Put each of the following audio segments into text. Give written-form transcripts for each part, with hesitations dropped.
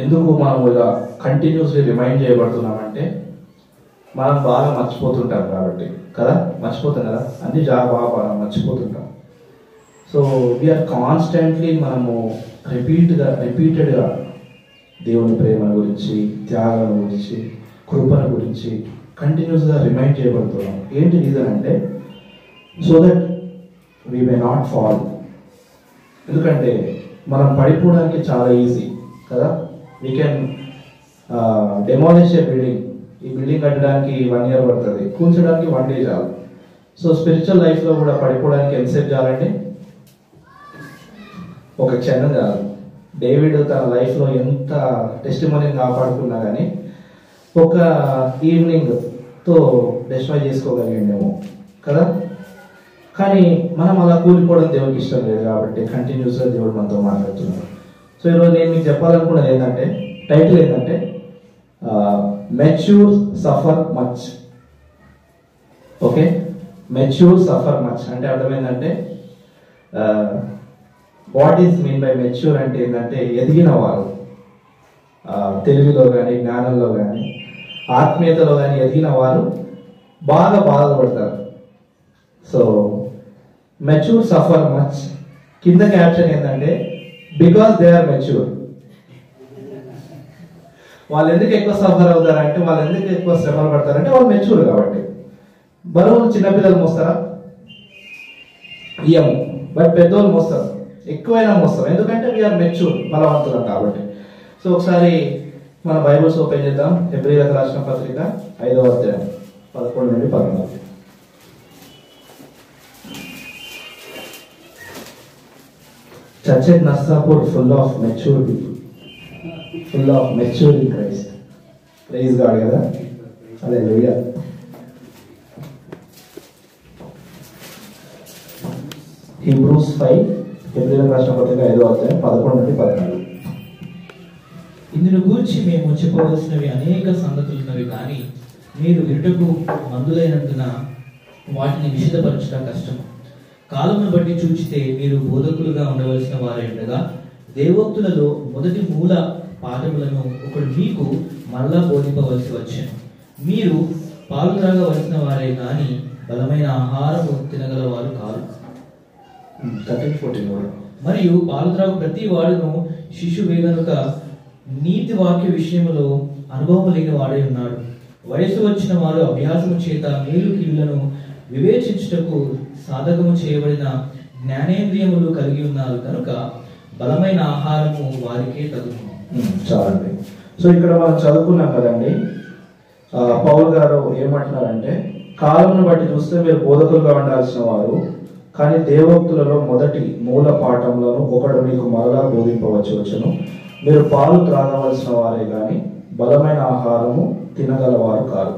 ఎందుకు మనం ఇలా కంటిన్యూస్లీ రిమైండ్ చేయబడుతున్నామంటే మనం బాగా మర్చిపోతుంటాం కాబట్టి కదా, మర్చిపోతాం కదా, అన్ని బాగా మర్చిపోతుంటాం. సో వీఆర్ కాన్స్టెంట్లీ మనము రిపీటెడ్గా దేవుని ప్రేమ గురించి, త్యాగం గురించి, కృపణ గురించి కంటిన్యూస్గా రిమైండ్ చేయబడుతున్నాం. ఏంటి రీజన్ అంటే so that we may not fall. ఎందుకంటే మనం పడిపోవడానికి చాలా ఈజీ కదా. We can demolish A building. ఈ బిల్డింగ్ కట్టడానికి 1 year పడుతుంది, కూర్చోడానికి 1 day చాలు. సో స్పిరిచువల్ లైఫ్లో కూడా పడిపోవడానికి ఎంతసేపు చాలండి? ఒక క్షణం చాలు. డేవిడ్ తన లైఫ్లో ఎంత టెస్టిమోనీని కాపాడుకున్నా కానీ ఒక ఈవినింగ్తో డిస్ట్రాయ్ చేసుకోగలిగాడేమో కదా. కానీ మనం అలా కూలిపోవడం దేవుడికి ఇష్టం లేదు కాబట్టి కంటిన్యూస్గా దేవుడు మనతో మాట్లాడుతున్నాడు. సో ఈరోజు నేను మీకు చెప్పాలనుకున్నది ఏంటంటే, టైటిల్ ఏంటంటే mature suffer much. Okay, mature suffer much అంటే అర్థమైందంటే what is mean by mature అంటే ఏంటంటే ఎదిగిన వారు, తెలివిలో కానీ, జ్ఞానంలో కానీ, ఆత్మీయతలో కానీ ఎదిగిన వారు బాగా బాధపడతారు. So mature suffer much. కింద క్యాప్షన్ ఏంటంటే బికాస్ దే ఆర్ మెచ్యూర్. వాళ్ళు ఎందుకు ఎక్కువ సఫర్ అవుతారంటే, వాళ్ళు ఎందుకు ఎక్కువ శ్రమలు పడతారంటే వాళ్ళు మెచ్యూర్ కాబట్టి. బరువులు చిన్నపిల్లలు మోస్తారా? ఇయ్యము. బట్ పెద్దోళ్ళు మోస్తారు, ఎక్కువైనా మోస్తారు. ఎందుకంటే వీఆర్ మెచ్యూర్, బలవంతులం కాబట్టి. సో ఒకసారి మన బైబుల్స్ ఓపెన్ చేద్దాం. హెబ్రీయులకు రాసిన పత్రిక 5వ అధ్యాయం 11 నుండి 14. Church at Nassapur full of mature people, full of mature in Christ. Praise God కదా. Hallelujah. Hebrews 5, హెబ్రీయులకు రాసిన పత్రిక 5వ అధ్యాయం 11 నుండి 14. ఇందును గూర్చి మేము చెప్పవలసినవి అనేక సంగతులున్నవి, కానీ మీరు వినుటకు మందులైనందున వాటిని విశదపరచడం కష్టం. కాలమును బట్టి చూచితే మీరు బోధకులుగా ఉండవలసిన వారై ఉండగా, దేవోక్తులలో మొదటి మూల పాఠములను ఒకడు మీకు మరలా బోధింపవలసి వచ్చాను. మీరు పాలు త్రాగవలసిన వారే కానీ బలమైన ఆహారము తినగలవారు కాదు. 13-14. మరియు పాలు త్రాగు ప్రతి వాడును శిశువే గనుక నీతి వాక్య విషయములో అనుభవం లేని వాడై ఉన్నాడు. వయసు వచ్చిన వారు అభ్యాసము చేత మేలు కీళ్లను వివేచించుటకు సాధకము చేయబడిన జ్ఞానేంద్రియములు కలిగి ఉన్నారు కనుక బలమైన ఆహారము వారికే తగును. చాలండి. సో ఇక్కడ మనం చదువుకున్నాం కదండి, పౌలు గారు ఏమంటున్నారంటే కాలంను బట్టి చూస్తే మీరు బోధకులుగా ఉండాల్సిన వారు, కానీ దేవోక్తులలో మొదటి మూల పాఠములను ఒకడు మీకు మరలా బోధింపవచ్చును. మీరు పాలు త్రాగవలసిన వారే కానీ బలమైన ఆహారము తినగలవారు కాదు.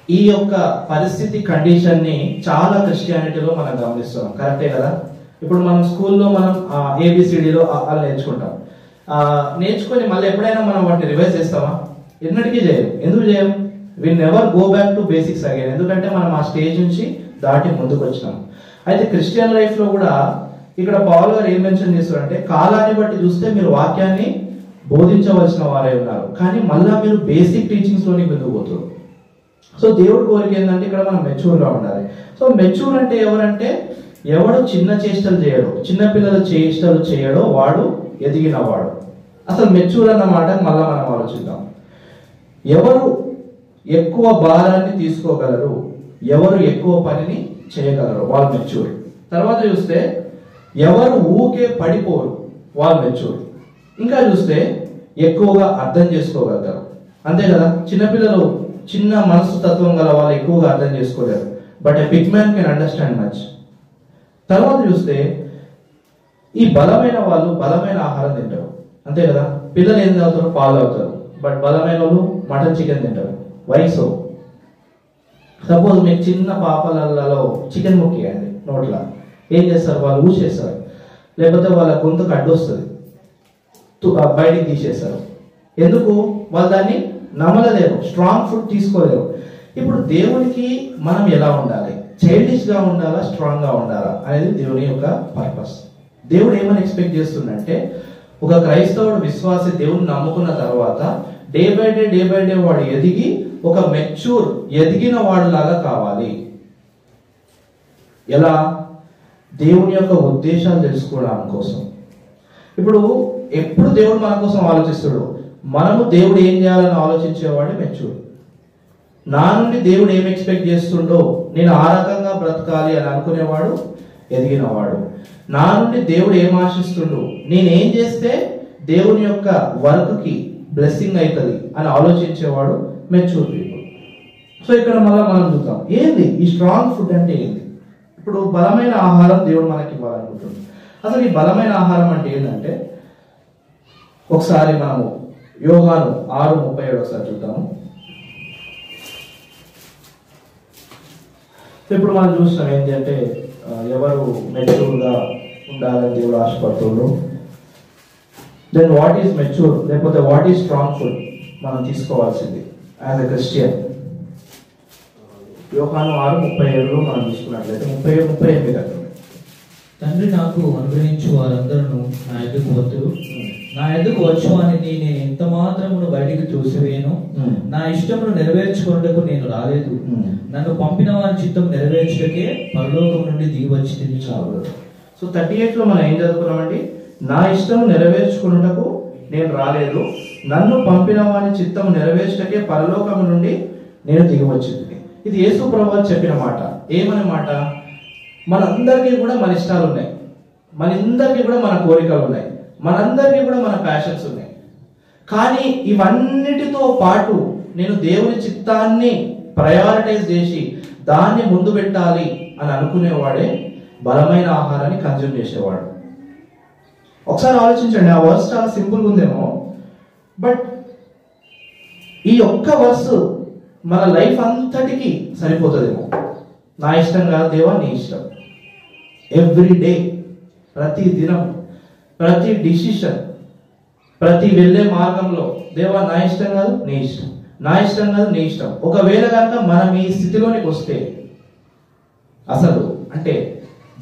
ఈ యొక్క పరిస్థితి, కండిషన్ని చాలా క్రిస్టియానిటీలో మనం గమనిస్తున్నాం. కరెక్టే కదా. ఇప్పుడు మనం స్కూల్లో మనం ABCDలో అలా నేర్చుకుంటాం. నేర్చుకొని మళ్ళీ ఎప్పుడైనా మనం వాటిని రివైజ్ చేస్తామా? ఎన్నటికీ చేయం. ఎందుకు చేయం? We never go back to basics again. ఎందుకంటే మనం ఆ స్టేజ్ నుంచి దాటి ముందుకు వచ్చినాం. అయితే క్రిస్టియన్ లైఫ్ లో కూడా ఇక్కడ పౌలు గారు ఏం మెన్షన్ చేస్తారంటే కాలాన్ని బట్టి చూస్తే మీరు వాక్యాన్ని బోధించవలసిన వారే ఉన్నారు, కానీ మళ్ళా మీరు బేసిక్ టీచింగ్స్ లోనే ముందుకు పోతారు. సో దేవుడి కోరిక ఏంటంటే ఇక్కడ మనం మెచ్యూర్ గా ఉండాలి. సో మెచ్యూర్ అంటే ఎవరంటే ఎవడు చిన్న చేష్టలు చేయడో, చిన్న పిల్లల చేష్టలు చేయడో వాడు ఎదిగిన వాడు. అసలు మెచ్యూర్ అన్న మాట మళ్ళా మనం ఆలోచిద్దాం. ఎవరు ఎక్కువ భారాన్ని తీసుకోగలరు, ఎవరు ఎక్కువ పనిని చేయగలరు, వాళ్ళు మెచ్యూర్. తర్వాత చూస్తే ఎవరు ఊకే పడిపోరు, వాళ్ళు మెచ్యూర్. ఇంకా చూస్తే ఎక్కువగా అర్థం చేసుకోగలుగుతారు. అంతే కదా. చిన్నపిల్లలు చిన్న మనసు తత్వం గల వాళ్ళు ఎక్కువగా అర్థం చేసుకోలేరు, but a big man can understand much. తర్వాత చూస్తే ఈ బలమైన వాళ్ళు బలమైన ఆహారం తింటారు. అంతే కదా. పిల్లలు ఏం తాగుతారు? పాలు తాగుతారు. బట్ బలమైన వాళ్ళు మటన్ చికెన్ తింటారు. వయసు సపోజ్ మీకు చిన్న పాపలలో చికెన్ ముక్కియండి నోట్లా, ఏం చేస్తారు? వాళ్ళు ఊసేస్తారు, లేకపోతే వాళ్ళ గొంతుకు అడ్డు వస్తుంది, బయటికి తీసేస్తారు. ఎందుకు? వాళ్ళు దాన్ని నమ్మలేరు, స్ట్రాంగ్ ఫుడ్ తీసుకోలేరు. ఇప్పుడు దేవునికి మనం ఎలా ఉండాలి? చైల్డిష్ గా ఉండాలా, స్ట్రాంగ్ గా ఉండాలా అనేది దేవుని యొక్క పర్పస్. దేవుడు ఏమని ఎక్స్పెక్ట్ చేస్తుందంటే ఒక క్రైస్తవుడు విశ్వాసి దేవుని నమ్ముకున్న తర్వాత డే బై డే వాడు ఎదిగి ఒక మెచ్యూర్ ఎదిగిన వాడిలాగా కావాలి. ఎలా? దేవుని యొక్క ఉద్దేశాలు తెలుసుకోవడం కోసం. ఇప్పుడు ఎప్పుడు దేవుడు మన కోసం ఆలోచిస్తాడు, మనము దేవుడు ఏం చేయాలని ఆలోచించేవాడు మెచ్యూర్. నా నుండి దేవుడు ఏం ఎక్స్పెక్ట్ చేస్తుండో నేను ఆ రకంగా బ్రతకాలి అని అనుకునేవాడు ఎదిగినవాడు. నా నుండి దేవుడు ఏం ఆశిస్తుండో నేనేం చేస్తే దేవుని యొక్క వర్క్కి బ్లెస్సింగ్ అవుతుంది అని ఆలోచించేవాడు మెచ్యూర్ పీపుల్. సో ఇక్కడ మళ్ళీ మనం చూద్దాం ఏంది ఈ స్ట్రాంగ్ ఫుడ్ అంటే ఏంది. ఇప్పుడు బలమైన ఆహారం దేవుడు మనకి ఇవ్వాలనుకుంటుంది. అసలు ఈ బలమైన ఆహారం అంటే ఏంటంటే, ఒకసారి మనము యోహాను 6:37 ఒకసారి చూద్దాము. ఇప్పుడు మనం చూస్తున్నాం ఏంటి అంటే ఎవరు మెచ్యూర్గా ఉండాలని దేవుడు ఆశపడుతుండ్రు. దెన్ వాట్ ఈస్ మెచ్యూర్ లేకపోతే వాట్ ఈస్ స్ట్రాంగ్ ఫుడ్ మనం తీసుకోవాల్సింది యాజ్ ఎ క్రిస్టియన్. యోహాను 6:37 మనం చూసుకున్నట్లయితే 38 తండ్రి నాకు అనుగ్రహించు వారందరూ నా ఎదుకు వద్దురు, నా ఎదుకు వచ్చువాని నేను ఎంత మాత్రమును బయటికి తోసివేయను. నా ఇష్టమును నెరవేర్చుకున్నకు నేను రాలేదు, నన్ను పంపిన వారి చిత్తం నెరవేర్చుటకే పరలోకం నుండి దిగి వచ్చింది. సో 38 మనం ఏం చదువుకున్నామండి? నా ఇష్టం నెరవేర్చుకున్నటకు నేను రాలేదు, నన్ను పంపిన వారి చిత్తం నెరవేర్చుటకే పరలోకం నుండి నేను దిగి వచ్చింది. ఇది యేసు ప్రభువు చెప్పిన మాట. ఏమనే మాట? మనందరికీ కూడా మన ఇష్టాలు ఉన్నాయి, మనందరికీ కూడా మన కోరికలు ఉన్నాయి, మనందరికీ కూడా మన ప్యాషన్స్ ఉన్నాయి. కానీ ఇవన్నిటితో పాటు నేను దేవుని చిత్తాన్ని ప్రయారిటైజ్ చేసి దాన్ని ముందు పెట్టాలి అని అనుకునేవాడే బలమైన ఆహారాన్ని కన్జ్యూమ్ చేసేవాడు. ఒకసారి ఆలోచించండి, ఆ వర్స్ చాలా సింపుల్గా ఉందేమో, బట్ ఈ ఒక్క వర్స్ మన లైఫ్ అంతటికి సరిపోతుందేమో. నా ఇష్టం కాదు దేవా, నీ ఇష్టం. ఎవ్రీ డే, ప్రతి దినం, ప్రతి డిసిషన్, ప్రతి వెళ్ళే మార్గంలో దేవా నా ఇష్టం కాదు నీ ఇష్టం, నా ఇష్టం కాదు నీ ఇష్టం. ఒకవేళ కనుక మనం ఈ స్థితిలోనికి వస్తే అసలు అంటే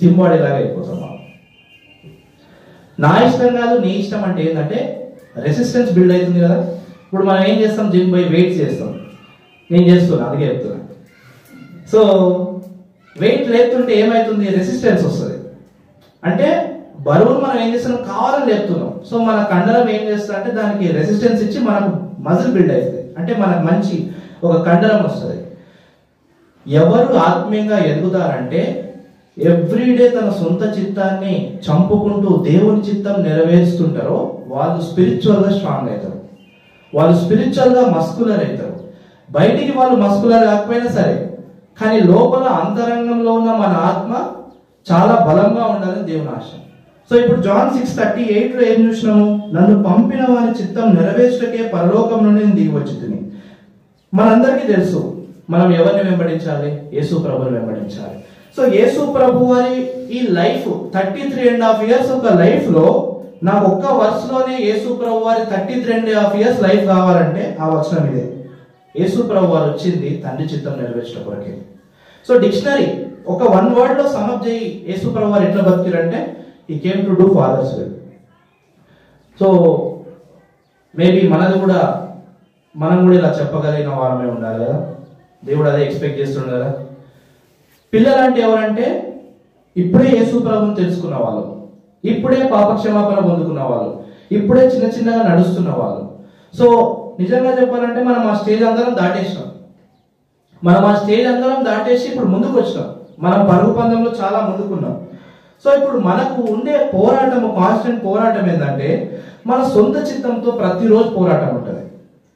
జిమ్ వాడేలాగా అయిపోతాం. నా ఇష్టం కాదు నీ ఇష్టం అంటే ఏంటంటే రెసిస్టెన్స్ బిల్డ్ అవుతుంది కదా. ఇప్పుడు మనం ఏం చేస్తాం? జిమ్ పోయి వెయిట్ చేస్తాం. నేను చేస్తున్నా, అందుకే చెప్తున్నా. సో వెయిట్ లేపుతుంటే ఏమవుతుంది? రెసిస్టెన్స్ వస్తుంది. అంటే బరువును మనం ఏం చేస్తున్నాం? కావాలని లేపుతున్నాం. సో మన కండరం ఏం చేస్తుంది అంటే దానికి రెసిస్టెన్స్ ఇచ్చి మనకు మజిల్ బిల్డ్ అవుతుంది. అంటే మనకు మంచి ఒక కండరం వస్తుంది. ఎవరు ఆత్మీయంగా ఎదుగుతారంటే ఎవ్రీడే తన సొంత చిత్తాన్ని చంపుకుంటూ దేవుని చిత్తం నెరవేరుస్తుంటారో వాళ్ళు స్పిరిచువల్గా స్ట్రాంగ్ అవుతారు, వాళ్ళు స్పిరిచువల్గా మస్కులర్ అవుతారు. బయటికి వాళ్ళు మస్కులర్ కాకపోయినా సరే, కానీ లోపల అంతరంగంలో ఉన్న మన ఆత్మ చాలా బలంగా ఉండాలని దేవుని ఆశ. సో ఇప్పుడు జాన్ 6:38 ఏం చూసినాము? నన్ను పంపిన వారి చిత్తం నెరవేర్చకే పరలోకం నుండి నేను దిగి వచ్చింది. మనందరికీ తెలుసు మనం ఎవరిని వెంబడించాలి? యేసు ప్రభుని వెంబడించాలి. సో యేసు ప్రభు వారి ఈ లైఫ్ 33.5 years ఒక లైఫ్ లో నాకు ఒక్క వర్షంలోనే యేసు ప్రభు వారి 33.5 years లైఫ్ కావాలంటే ఆ వచనం ఇదే. యేసు ప్రభు వారు వచ్చింది తండ్రి చిత్తం నెరవేర్చడం కొరకే. సో డిక్షనరీ ఒక 1 word లో సమప్ చేయి యేసు ప్రభు వారు ఎట్లా బతికిరంటే he came to do father's will. So maybe మనం కూడా ఇలా చెప్పగలిగిన వారమే ఉండాలి కదా. దేవుడు అదే ఎక్స్పెక్ట్ చేస్తుండే కదా. పిల్లలంటే ఎవరంటే ఇప్పుడే యేసు ప్రభుని తెలుసుకున్న వాళ్ళు, ఇప్పుడే పాపక్షమాపణ పొందుకున్న వాళ్ళు, ఇప్పుడే చిన్న చిన్నగా నడుస్తున్న వాళ్ళు. సో నిజంగా చెప్పాలంటే మనం ఆ స్టేజ్ అందరం దాటేసినాం. ఇప్పుడు ముందుకు వచ్చినాం. మనం పరుగు పందెంలో చాలా ముందుకున్నాం. సో ఇప్పుడు మనకు ఉండే పోరాటం, కాన్స్టెంట్ పోరాటం ఏంటంటే మన సొంత చిత్తంతో ప్రతిరోజు పోరాటం ఉంటుంది.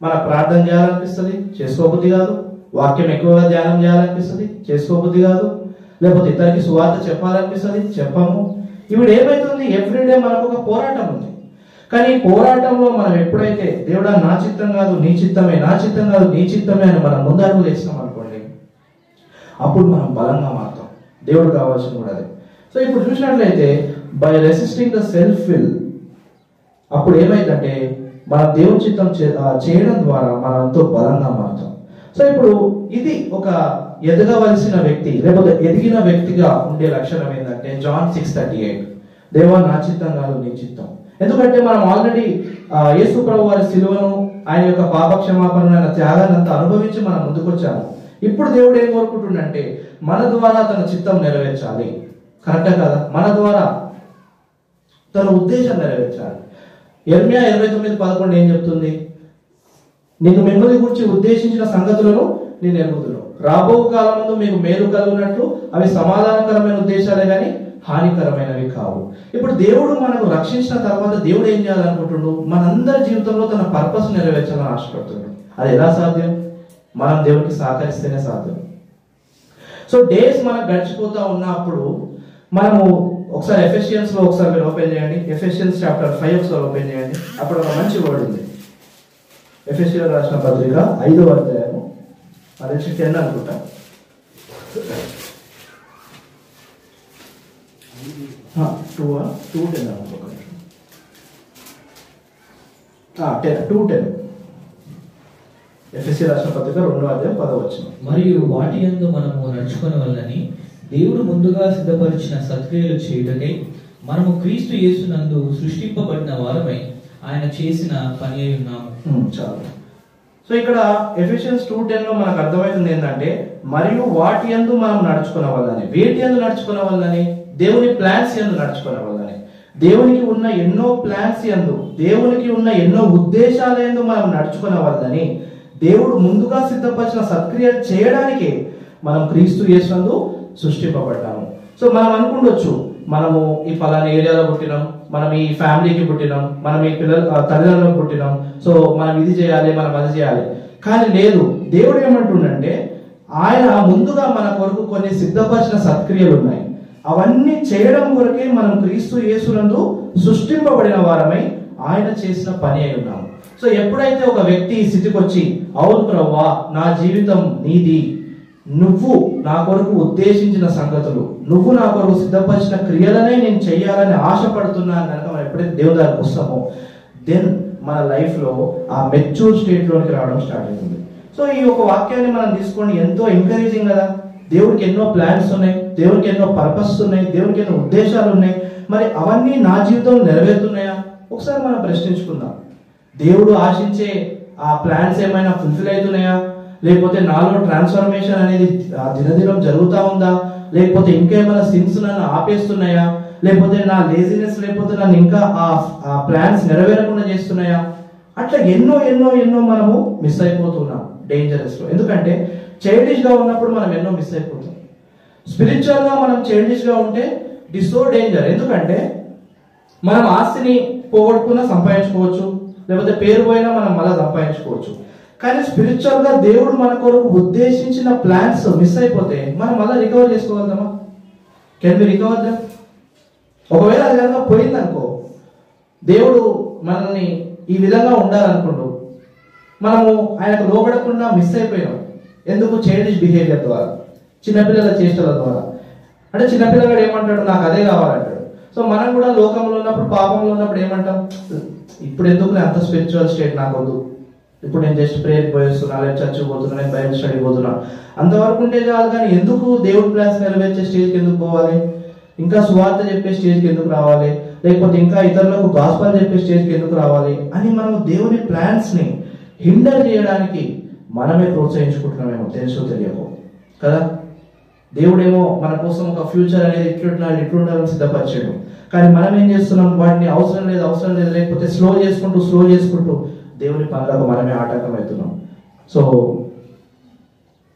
మన ప్రార్థన చేయాలనిపిస్తుంది, చేసుకోబుద్ధి కాదు. వాక్యం ఎక్కువగా ధ్యానం చేయాలనిపిస్తుంది, చేసుకోబుద్ధి కాదు. లేకపోతే ఇతరికి సువార్త చెప్పాలనిపిస్తుంది, చెప్పము. ఇప్పుడు ఏమైతుంది? ఎవ్రీడే మనకు ఒక పోరాటం ఉంది. కానీ ఈ పోరాటంలో మనం ఎప్పుడైతే దేవుడా నా చిత్తం కాదు నీ చిత్తమే, నా చిత్తం కాదు నీ చిత్తమే అని మనం ముందడుగు వేసినాం అనుకోండి, అప్పుడు మనం బలంగా మారుతాం. దేవుడు కావాల్సిన కూడా అదే. సో ఇప్పుడు చూసినట్లయితే by resisting the self will, అప్పుడు ఏమైందంటే మన దేవుని చిత్తం చేయడం ద్వారా మనం ఎంతో బలంగా మారుతాం. సో ఇప్పుడు ఇది ఒక ఎదగవలసిన వ్యక్తి లేకపోతే ఎదిగిన వ్యక్తిగా ఉండే లక్షణం ఏంటంటే జాన్ 6:38 దేవా నా చిత్తం కాదు నీ చిత్తం. ఎందుకంటే మనం ఆల్రెడీ యేసు ప్రభు వారి సిలువను, ఆయన యొక్క పాప క్షమాపణ, ఆయన త్యాగాన్ని అంతా అనుభవించి మనం ముందుకొచ్చాము. ఇప్పుడు దేవుడు ఏం కోరుకుంటుండంటే మన ద్వారా తన చిత్తం నెరవేర్చాలి. కరెక్టే కదా? మన ద్వారా తన ఉద్దేశం నెరవేర్చాలి. యెర్మీయా 29:11 ఏం చెప్తుంది? నేను మిమ్మల్ని గురించి ఉద్దేశించిన సంగతులను నేను ఎరుగుదును, రాబో కాలమందు మీకు మేలు కలుగునట్లు అవి సమాధానకరమైన ఉద్దేశాలే కానీ హానికరమైనవి కావు. ఇప్పుడు దేవుడు మనకు రక్షించిన తర్వాత దేవుడు ఏం చేయాలనుకుంటున్నాడు? మనందరి జీవితంలో తన పర్పస్ నెరవేర్చాలని ఆశపడుతున్నాడు. అది ఎలా సాధ్యం? మనం దేవుడికి సహకరిస్తేనే సాధ్యం. సో డేస్ మనకు గడిచిపోతా ఉన్నప్పుడు మనము ఒకసారి ఎఫెసియన్స్ లో ఒకసారి మీరు ఓపెన్ చేయండి. ఎఫెసియన్స్ చాప్టర్ 5 ఒకసారి ఓపెన్ చేయండి. అక్కడ ఒక మంచి వర్డ్ ఉంది. ఎఫెసియన్ రాసిన పత్రిక 5వ అధ్యాయము, అది 10 అనుకుంటా. 2:10 అనుకుంటా. 2:10 ఎఫెసియన్ రాసిన పత్రిక 2వ అధ్యాయం 10వ వచనం. మరియు వాటి యందు మనము నడుచుకొనవలెనని దేవుడు ముందుగా సిద్ధపరిచిన సత్క్రియలు చేయుటకై మనము క్రీస్తు యేసునందు సృష్టింపబడిన వారమై ఆయన చేసిన పని అయి ఉన్నాము. చాలు. సో ఇక్కడ ఎఫెసియన్స్ 2:10 లో మనకు అర్థమవుతుంది ఏంటంటే, మరియు వాటి యందు మనం నడుచుకునవల్లని. వేటి యందు నడుచుకునవల్లని? దేవుని ప్లాన్స్ యందు నడుచుకునవల్లని. దేవునికి ఉన్న ఎన్నో ప్లాన్స్ యందు, దేవునికి ఉన్న ఎన్నో ఉద్దేశాల యందు మనం నడుచుకునవల్లని దేవుడు ముందుగా సిద్ధపరిచిన సత్క్రియ చేయడానికి మనం క్రీస్తు యేసునందు సృష్టింపబడ్డాము. సో మనం అనుకుండొచ్చు, మనము ఈ ఫలానా ఏరియాలో పుట్టినాం, మనం ఈ ఫ్యామిలీకి పుట్టినాం, మనం ఈ తల్లిదండ్రులకు పుట్టినాం, సో మనం ఇది చేయాలి, మనం అది చేయాలి. కానీ లేదు, దేవుడు ఏమంటుండంటే ఆయన ముందుగా మన కొరకు కొన్ని సిద్ధపరిచిన సత్క్రియలు ఉన్నాయి. అవన్నీ చేయడం కొరకే మనం క్రీస్తు యేసునందు సృష్టింపబడిన వారమై ఆయన చేసిన పని అయి ఉన్నాము. సో ఎప్పుడైతే ఒక వ్యక్తి ఈ స్థితికి వచ్చి, అవును ప్రభువా నా జీవితం నీది, నువ్వు నా కొరకు ఉద్దేశించిన సంగతులు, నువ్వు నా కొరకు సిద్ధపరిచిన క్రియలనే నేను చెయ్యాలని ఆశపడుతున్నాను కనుక మనం ఎప్పుడైతే దేవుని దగ్గరకు వస్తామో, దెన్ మన లైఫ్ లో ఆ మెచ్యూర్ స్టేట్ లోనికి రావడం స్టార్ట్ అవుతుంది. సో ఈ ఒక వాక్యాన్ని మనం తీసుకోండి, ఎంతో ఎంకరేజింగ్ కదా. దేవుడికి ఎన్నో ప్లాన్స్ ఉన్నాయి, దేవుడికి ఎన్నో పర్పస్ ఉన్నాయి, దేవుడికి ఎన్నో ఉద్దేశాలు ఉన్నాయి. మరి అవన్నీ నా జీవితంలో నెరవేరుతున్నాయా? ఒకసారి మనం ప్రశ్నించుకుందాం. దేవుడు ఆశించే ఆ ప్లాన్స్ ఏమైనా ఫుల్ఫిల్ అవుతున్నాయా? లేకపోతే నాలో ట్రాన్స్ఫర్మేషన్ అనేది దినదినం జరుగుతూ ఉందా? లేకపోతే ఇంకేమైనా సిన్స్ నన్ను ఆపేస్తున్నాయా? లేకపోతే నా లేజినెస్ లేకపోతే నన్ను ఇంకా ఆ ప్లాన్స్ నెరవేరకుండా చేస్తున్నాయా? అట్లా ఎన్నో ఎన్నో ఎన్నో మనము మిస్ అయిపోతున్నాం డేంజరస్ లో. ఎందుకంటే చైల్డిష్ గా ఉన్నప్పుడు మనం ఎన్నో మిస్ అయిపోతాం. స్పిరిచువల్ గా మనం చైల్డిష్ గా ఉంటే ఇట్ ఇస్ సో డేంజర్. ఎందుకంటే మనం ఆస్తిని పోగొట్టుకున్నా సంపాదించుకోవచ్చు, లేకపోతే పేరు పోయినా మనం మళ్ళీ సంపాదించుకోవచ్చు. కానీ స్పిరిచువల్ గా దేవుడు మన కొరకు ఉద్దేశించిన ప్లాన్స్ మిస్ అయిపోతే మనం మళ్ళీ రికవర్ చేసుకోగలుగుతామా? Can be recover them? ఒకవేళ అది కనుక పోయిందనుకో, దేవుడు మనల్ని ఈ విధంగా ఉండాలనుకుంటూ మనము ఆయనకు లోబడకుండా మిస్ అయిపోయాం. ఎందుకు? చైల్డిష్ బిహేవియర్ ద్వారా, చిన్నపిల్లల చేష్టల ద్వారా. అంటే చిన్నపిల్లగాడు ఏమంటాడు, నాకు అదే కావాలంటాడు. సో మనం కూడా లోకంలో ఉన్నప్పుడు, పాపంలో ఉన్నప్పుడు ఏమంటాం, ఇప్పుడు ఎందుకు అంత స్పిరిచువల్ స్టేట్ నాకు వద్దు, ఇప్పుడు నేను జస్ట్ ప్రేయర్ పోయేస్తున్నా, లేదా చర్చ్ పోతున్నా, నేను బైబిల్ స్టడీ పోతున్నా, అంతవరకు ఉంటే చాలు. కానీ ఎందుకు దేవుడి ప్లాన్స్ నెరవేర్చే స్టేజ్కి ఎందుకు పోవాలి? ఇంకా సువార్త చెప్పే స్టేజ్కి ఎందుకు రావాలి? లేకపోతే ఇంకా ఇతరులకు గాస్పల్ చెప్పే స్టేజ్కి ఎందుకు రావాలి అని మనం దేవుని ప్లాన్స్ ని హిండర్ చేయడానికి మనమే ప్రోత్సహించుకుంటున్నామేమో, తెలుసో తెలియకో కదా. దేవుడేమో మన కోసం ఒక ఫ్యూచర్ అనేది ఇట్లుండాలని సిద్ధపరిచాడు. కానీ మనం ఏం చేస్తున్నాం, వాటిని అవసరం లేదు లేకపోతే స్లో చేసుకుంటూ దేవుని పనులకు మనమే ఆటంకం అవుతున్నాం. సో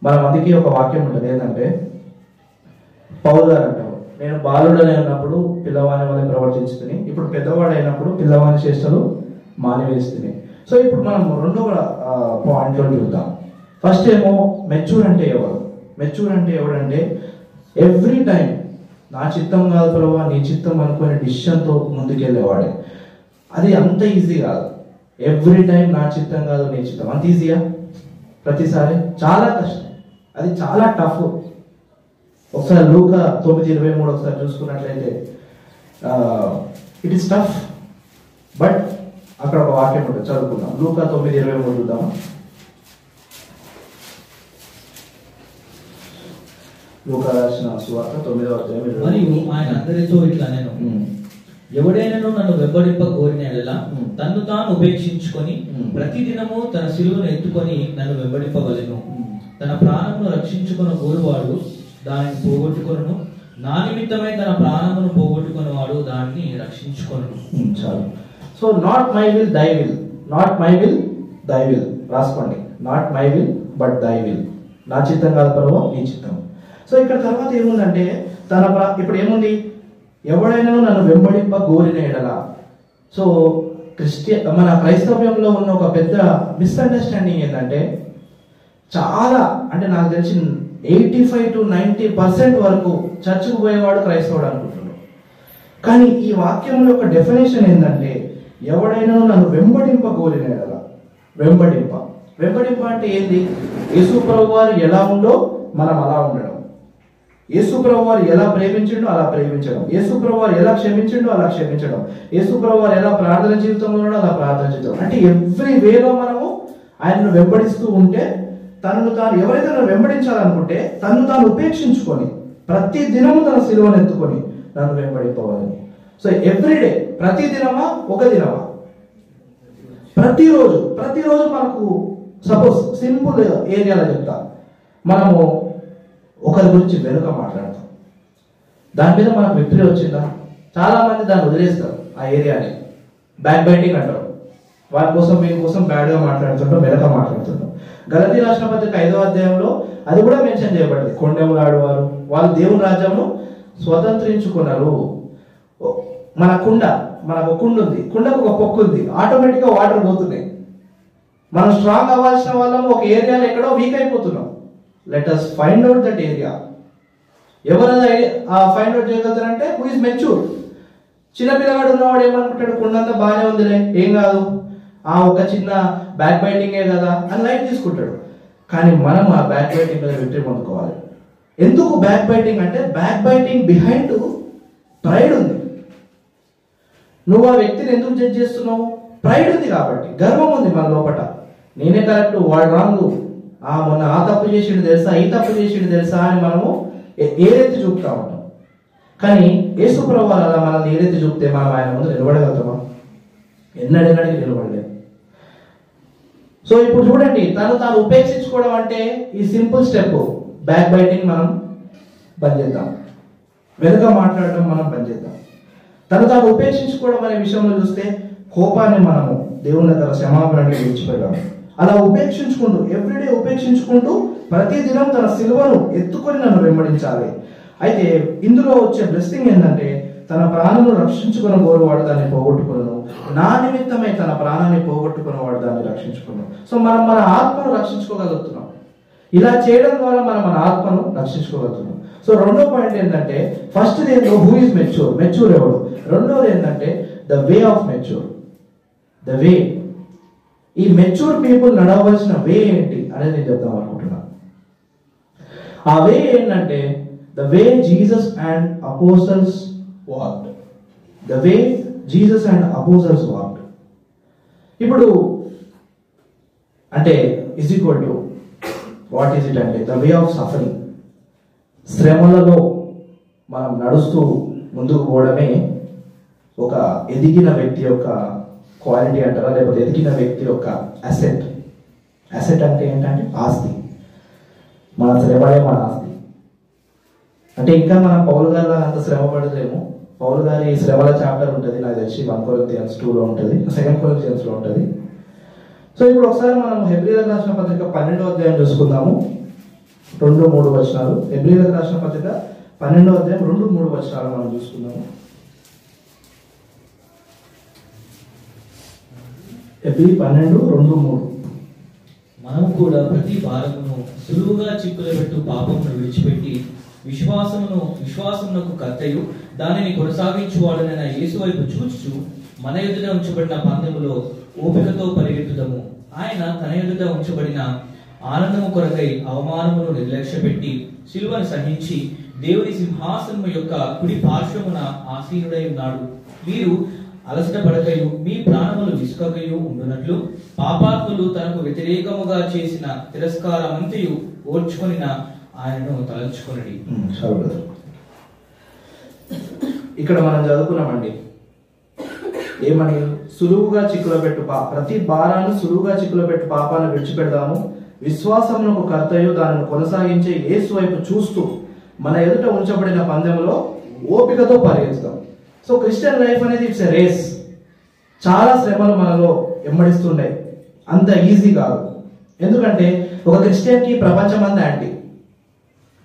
మనం అందుకే ఒక వాక్యం ఉంటుంది ఏంటంటే, పౌలు గారు అంటారు, నేను బాలుడనే ఉన్నప్పుడు పిల్లవాని వల్ల ప్రవర్తించుకుని, ఇప్పుడు పెద్దవాడు అయినప్పుడు పిల్లవాని చేష్టలు మానివేస్తుంది. సో ఇప్పుడు మనం రెండవ పాయింట్లో చూద్దాం. ఫస్ట్ ఏమో మెచ్యూర్ అంటే ఎవరు? మెచ్యూర్ అంటే ఎవడంటే ఎవ్రీ టైం నా చిత్తం కాదు ప్రభావ నీ చిత్తం అనుకునే డిసిషన్తో ముందుకెళ్ళేవాడే. అది అంత ఈజీ కాదు. ఎవ్రీ టైం నా చిత్తం కాదు నీ చిత్తం అంత ఈజీయా? ప్రతిసారి చాలా కష్టం, అది చాలా టఫ్. ఒకసారి లూకా 9:23 ఒకసారి చూసుకున్నట్లయితే ఇట్ ఈస్ టఫ్, బట్ అక్కడ ఒక వాక్యం ఉంటుంది, చదువుకుందాం. లూకా 9:23 చూద్దామా? లూకా రాసిన సువార్త 9వ అధ్యాయం. మరియు ఆయన అందరితో ఇట్లా నేను ఎవడైనాను నన్ను వెంబడింప కోరిన ఎడల తన్ను తాను ఉపేక్షించుకొని ప్రతిదినము తన సిలువను ఎత్తుకొని నన్ను వెంబడింపవలెను. తన ప్రాణమును రక్షించుకున్న కోరువాడు దానిని పోగొట్టుకొనును, నా నిమిత్తమై తన ప్రాణమును పోగొట్టుకున్నవాడు దానిని రక్షించుకొనును. చాలు. So not my will thy will, not my will thy will రాసుకోండి. Not my will but thy will. నా చిత్తం కాదు ప్రభువా నీ చిత్తం. సో ఇక్కడ తర్వాత ఏముందంటే ఇప్పుడు ఏముంది, ఎవడైనా నన్ను వెంబడింప కోరిన ఎడల. సో మన క్రైస్తవ్యంలో ఉన్న ఒక పెద్ద మిస్అండర్స్టాండింగ్ ఏంటంటే, చాలా అంటే నాకు తెలిసి 85 to 90% వరకు చర్చికి పోయేవాడు క్రైస్తవుడు అనుకుంటున్నాడు. కానీ ఈ వాక్యంలో ఒక డెఫినేషన్ ఏంటంటే, ఎవడైనా నన్ను వెంబడింప కోరిన ఎడల. వెంబడింప అంటే ఏంది? యేసు ప్రభువు వారు ఎలా ఉందో మనం అలా ఉండడం, యేసు ప్రభువు వారు ఎలా ప్రేమించిండో అలా ప్రేమించడం, యేసు ప్రభువు వారు ఎలా క్షమించిండో అలా క్షమించడం, యేసు ప్రభువు వారు ఎలా ప్రార్థన జీవితంలో ఉన్నాడో అలా ప్రార్థన జీవితం. అంటే ఎవ్రీ వేలో మనము ఆయనను వెంబడిస్తూ ఉంటే, తనను తాను ఎవరైతే నన్ను వెంబడించాలనుకుంటే తనను తాను ఉపేక్షించుకొని ప్రతి దినము తన సిలువను ఎత్తుకొని నన్ను వెంబడింపవాలని. సో ఎవ్రీడే, ప్రతి దినమా ఒక దినమా? ప్రతిరోజు మనకు సపోజ్ సింపుల్ ఏరియాలో చెప్తా, మనము ఒకరి గురించి వెనుక మాట్లాడతాం, దాని మీద మనకు విక్టరీ వచ్చిందా? చాలా మంది దాన్ని వదిలేస్తారు, ఆ ఏరియాని బ్యాక్ బైటింగ్ అంటారు. వారి కోసం వీరి కోసం బ్యాడ్గా మాట్లాడుతుంటాం, వెనక మాట్లాడుతుంటాం. గలతీ రాసిన పత్రిక 5వ అధ్యాయంలో అది కూడా మెన్షన్ చేయబడింది. కొండెములాడు వారు వాళ్ళు దేవుని రాజ్యంను స్వతంత్రించుకున్నారు. మనకు కుండ ఉంది, కుండకు ఒక పొక్కు ఉంది, ఆటోమేటిక్గా వాటర్ పోతున్నాయి. మనం స్ట్రాంగ్ అవ్వాల్సిన వాళ్ళము ఒక ఏరియాలో ఎక్కడో వీక్ అయిపోతున్నాం. Let us find out that area. ఎవరైనా ఫైండ్ అవుట్ చేయగలుగుతారంటే హూ ఇస్ మెచ్యూర్. చిన్నపిల్లగాడు ఉన్నవాడు ఏమనుకుంటాడు, కుండంతా బాగానే ఉందిలే, ఏం కాదు, ఒక చిన్న బ్యాక్ బైటింగే కదా అని లైట్ తీసుకుంటాడు. కానీ మనం ఆ బ్యాక్ బైటింగ్ మీద విక్టరీ పొందుకోవాలి. ఎందుకు బ్యాక్ బైటింగ్ అంటే, బ్యాక్ బైటింగ్ బిహైండ్ ప్రైడ్ ఉంది. నువ్వు ఆ వ్యక్తిని ఎందుకు జడ్జ్ చేస్తున్నావు? ప్రైడ్ ఉంది కాబట్టి, గర్వం ఉంది మన లోపల. నేనే కరెక్ట్, వాడు రాంగ్, మొన్న ఆ తప్పు చేసిండు తెలుసా, ఈ తప్పు చేసిండు తెలుసా అని మనము ఏదైతే చూపుతా ఉంటాం. కానీ యేసు ప్రభువు అలా మనల్ని ఏదైతే చూపితే మనం ఆయన ముందు నిలబడగలుగుతామా? ఎన్నడెన్నడికి నిలబడలేదు. సో ఇప్పుడు చూడండి, తాను ఉపేక్షించుకోవడం అంటే ఈ సింపుల్ స్టెప్. బ్యాక్ బైటింగ్ మనం బంద్ చేద్దాం, వెనుక మాట్లాడడం మనం బంద్ చేద్దాం. తాను ఉపేక్షించుకోవడం అనే విషయంలో చూస్తే, కోపాన్ని మనము దేవుని దగ్గర క్షమాపణని విడిచిపెట్టాము. అలా ఉపేక్షించుకుంటూ, ఎవ్రీడే ఉపేక్షించుకుంటూ ప్రతి దినం తన సిలువను ఎత్తుకొని నన్ను వెంబడించాలి. అయితే ఇందులో వచ్చే బ్లెస్సింగ్ ఏంటంటే, తన ప్రాణాలను రక్షించుకున్న కోరువాడు దాన్ని పోగొట్టుకున్నాను, నా నిమిత్తమై తన ప్రాణాన్ని పోగొట్టుకున్నవాడు దాన్ని రక్షించుకున్నాను. సో మనం మన ఆత్మను రక్షించుకోగలుగుతున్నాం. ఇలా చేయడం ద్వారా మనం మన ఆత్మను రక్షించుకోగలుగుతున్నాం. సో రెండో పాయింట్ ఏంటంటే, ఫస్ట్ ఏంటో హూ ఇస్ మెచ్యూర్ ఎవడు. రెండోది ఏంటంటే the way of mature. The way, ఈ మెచ్యూర్ పీపుల్ నడవలసిన వే ఏంటి అనేది నేను చెప్దాం అనుకుంటున్నాను. ఆ వే ఏంటంటే, the way Jesus and apostles walked. The way Jesus and apostles walked. ఇప్పుడు అంటే is equal to what is it అంటే, ద వే ఆఫ్ సఫరింగ్. శ్రమలలో మనం నడుస్తూ ముందుకు పోవడమే ఒక ఎదిగిన వ్యక్తి యొక్క క్వాలిటీ అంటారా, లేకపోతే ఎదిగిన వ్యక్తి యొక్క అసెట్. అసెట్ అంటే ఏంటంటే ఆస్తి. మన శ్రమలే మన ఆస్తి. అంటే ఇంకా మనం పౌలు గారిలో అంత శ్రమ పడలేము. పౌలు గారి శ్రమల చాప్టర్ ఉంటుంది, నాకు తెలిసి 1 Corinthians 2లో ఉంటుంది, 2 Corinthians లో ఉంటుంది. సో ఇప్పుడు ఒకసారి మనం హెబ్రీయులకు రాసిన పత్రిక 12వ అధ్యాయం చూసుకుందాము. 2-3 వచనాలు. హెబ్రీయులకు రాసిన పత్రిక 12వ అధ్యాయం 2-3 వచనాలు మనం చూసుకుందాము. హెబ్రీ 12:2-3. మనము కూడా ప్రతి భారమును సులువుగా చిక్కులబెట్టు పాపమును విడిచిపెట్టి విశ్వాసమునకు కర్తయు దానిని కొనసాగించువాడనైన యేసు వైపు చూచుచు మన ఎదుట ఉంచబడిన పందెములో ఓపికతో పరిగెత్తుదము. ఆయన తన ఎదుట ఉంచబడిన ఆనందము కొరకై అవమానమును నిర్లక్ష్యపెట్టి సిలువను సహించి దేవుని సింహాసనము యొక్క కుడి పార్శ్వమున ఆసీనుడై ఉన్నాడు. మీరు అలసట పడకయు మీ ప్రాణములు విసుకకయు ఉండునట్లు పాపాత్ములు తనకు వ్యతిరేకముగా చేసిన తిరస్కారమంతయు ఓర్చుకొనిన ఆయనను తలంచుకొనడి. ఇక్కడ మనం చదువుకున్నామండి, ఏమని? సులువుగా చిక్కులో పెట్టు ప్రతి భారాన్ని సులువుగా చిక్కులో పెట్టు పాపాన్ని విడిచిపెడదాము, విశ్వాసమునకు కర్తయు దానిని కొనసాగించే యేసు వైపు చూస్తూ మన ఎదుట ఉంచబడిన పందెంలో ఓపికతో పరిగెత్తుదాం. సో క్రిస్టియన్ లైఫ్ అనేది ఇట్స్ ఎ రేస్. చాలా శ్రమలు మనలో వెంబడిస్తుంటాయి, అంత ఈజీ కాదు. ఎందుకంటే ఒక క్రిస్టియన్కి ప్రపంచం అంతా యాంటీ,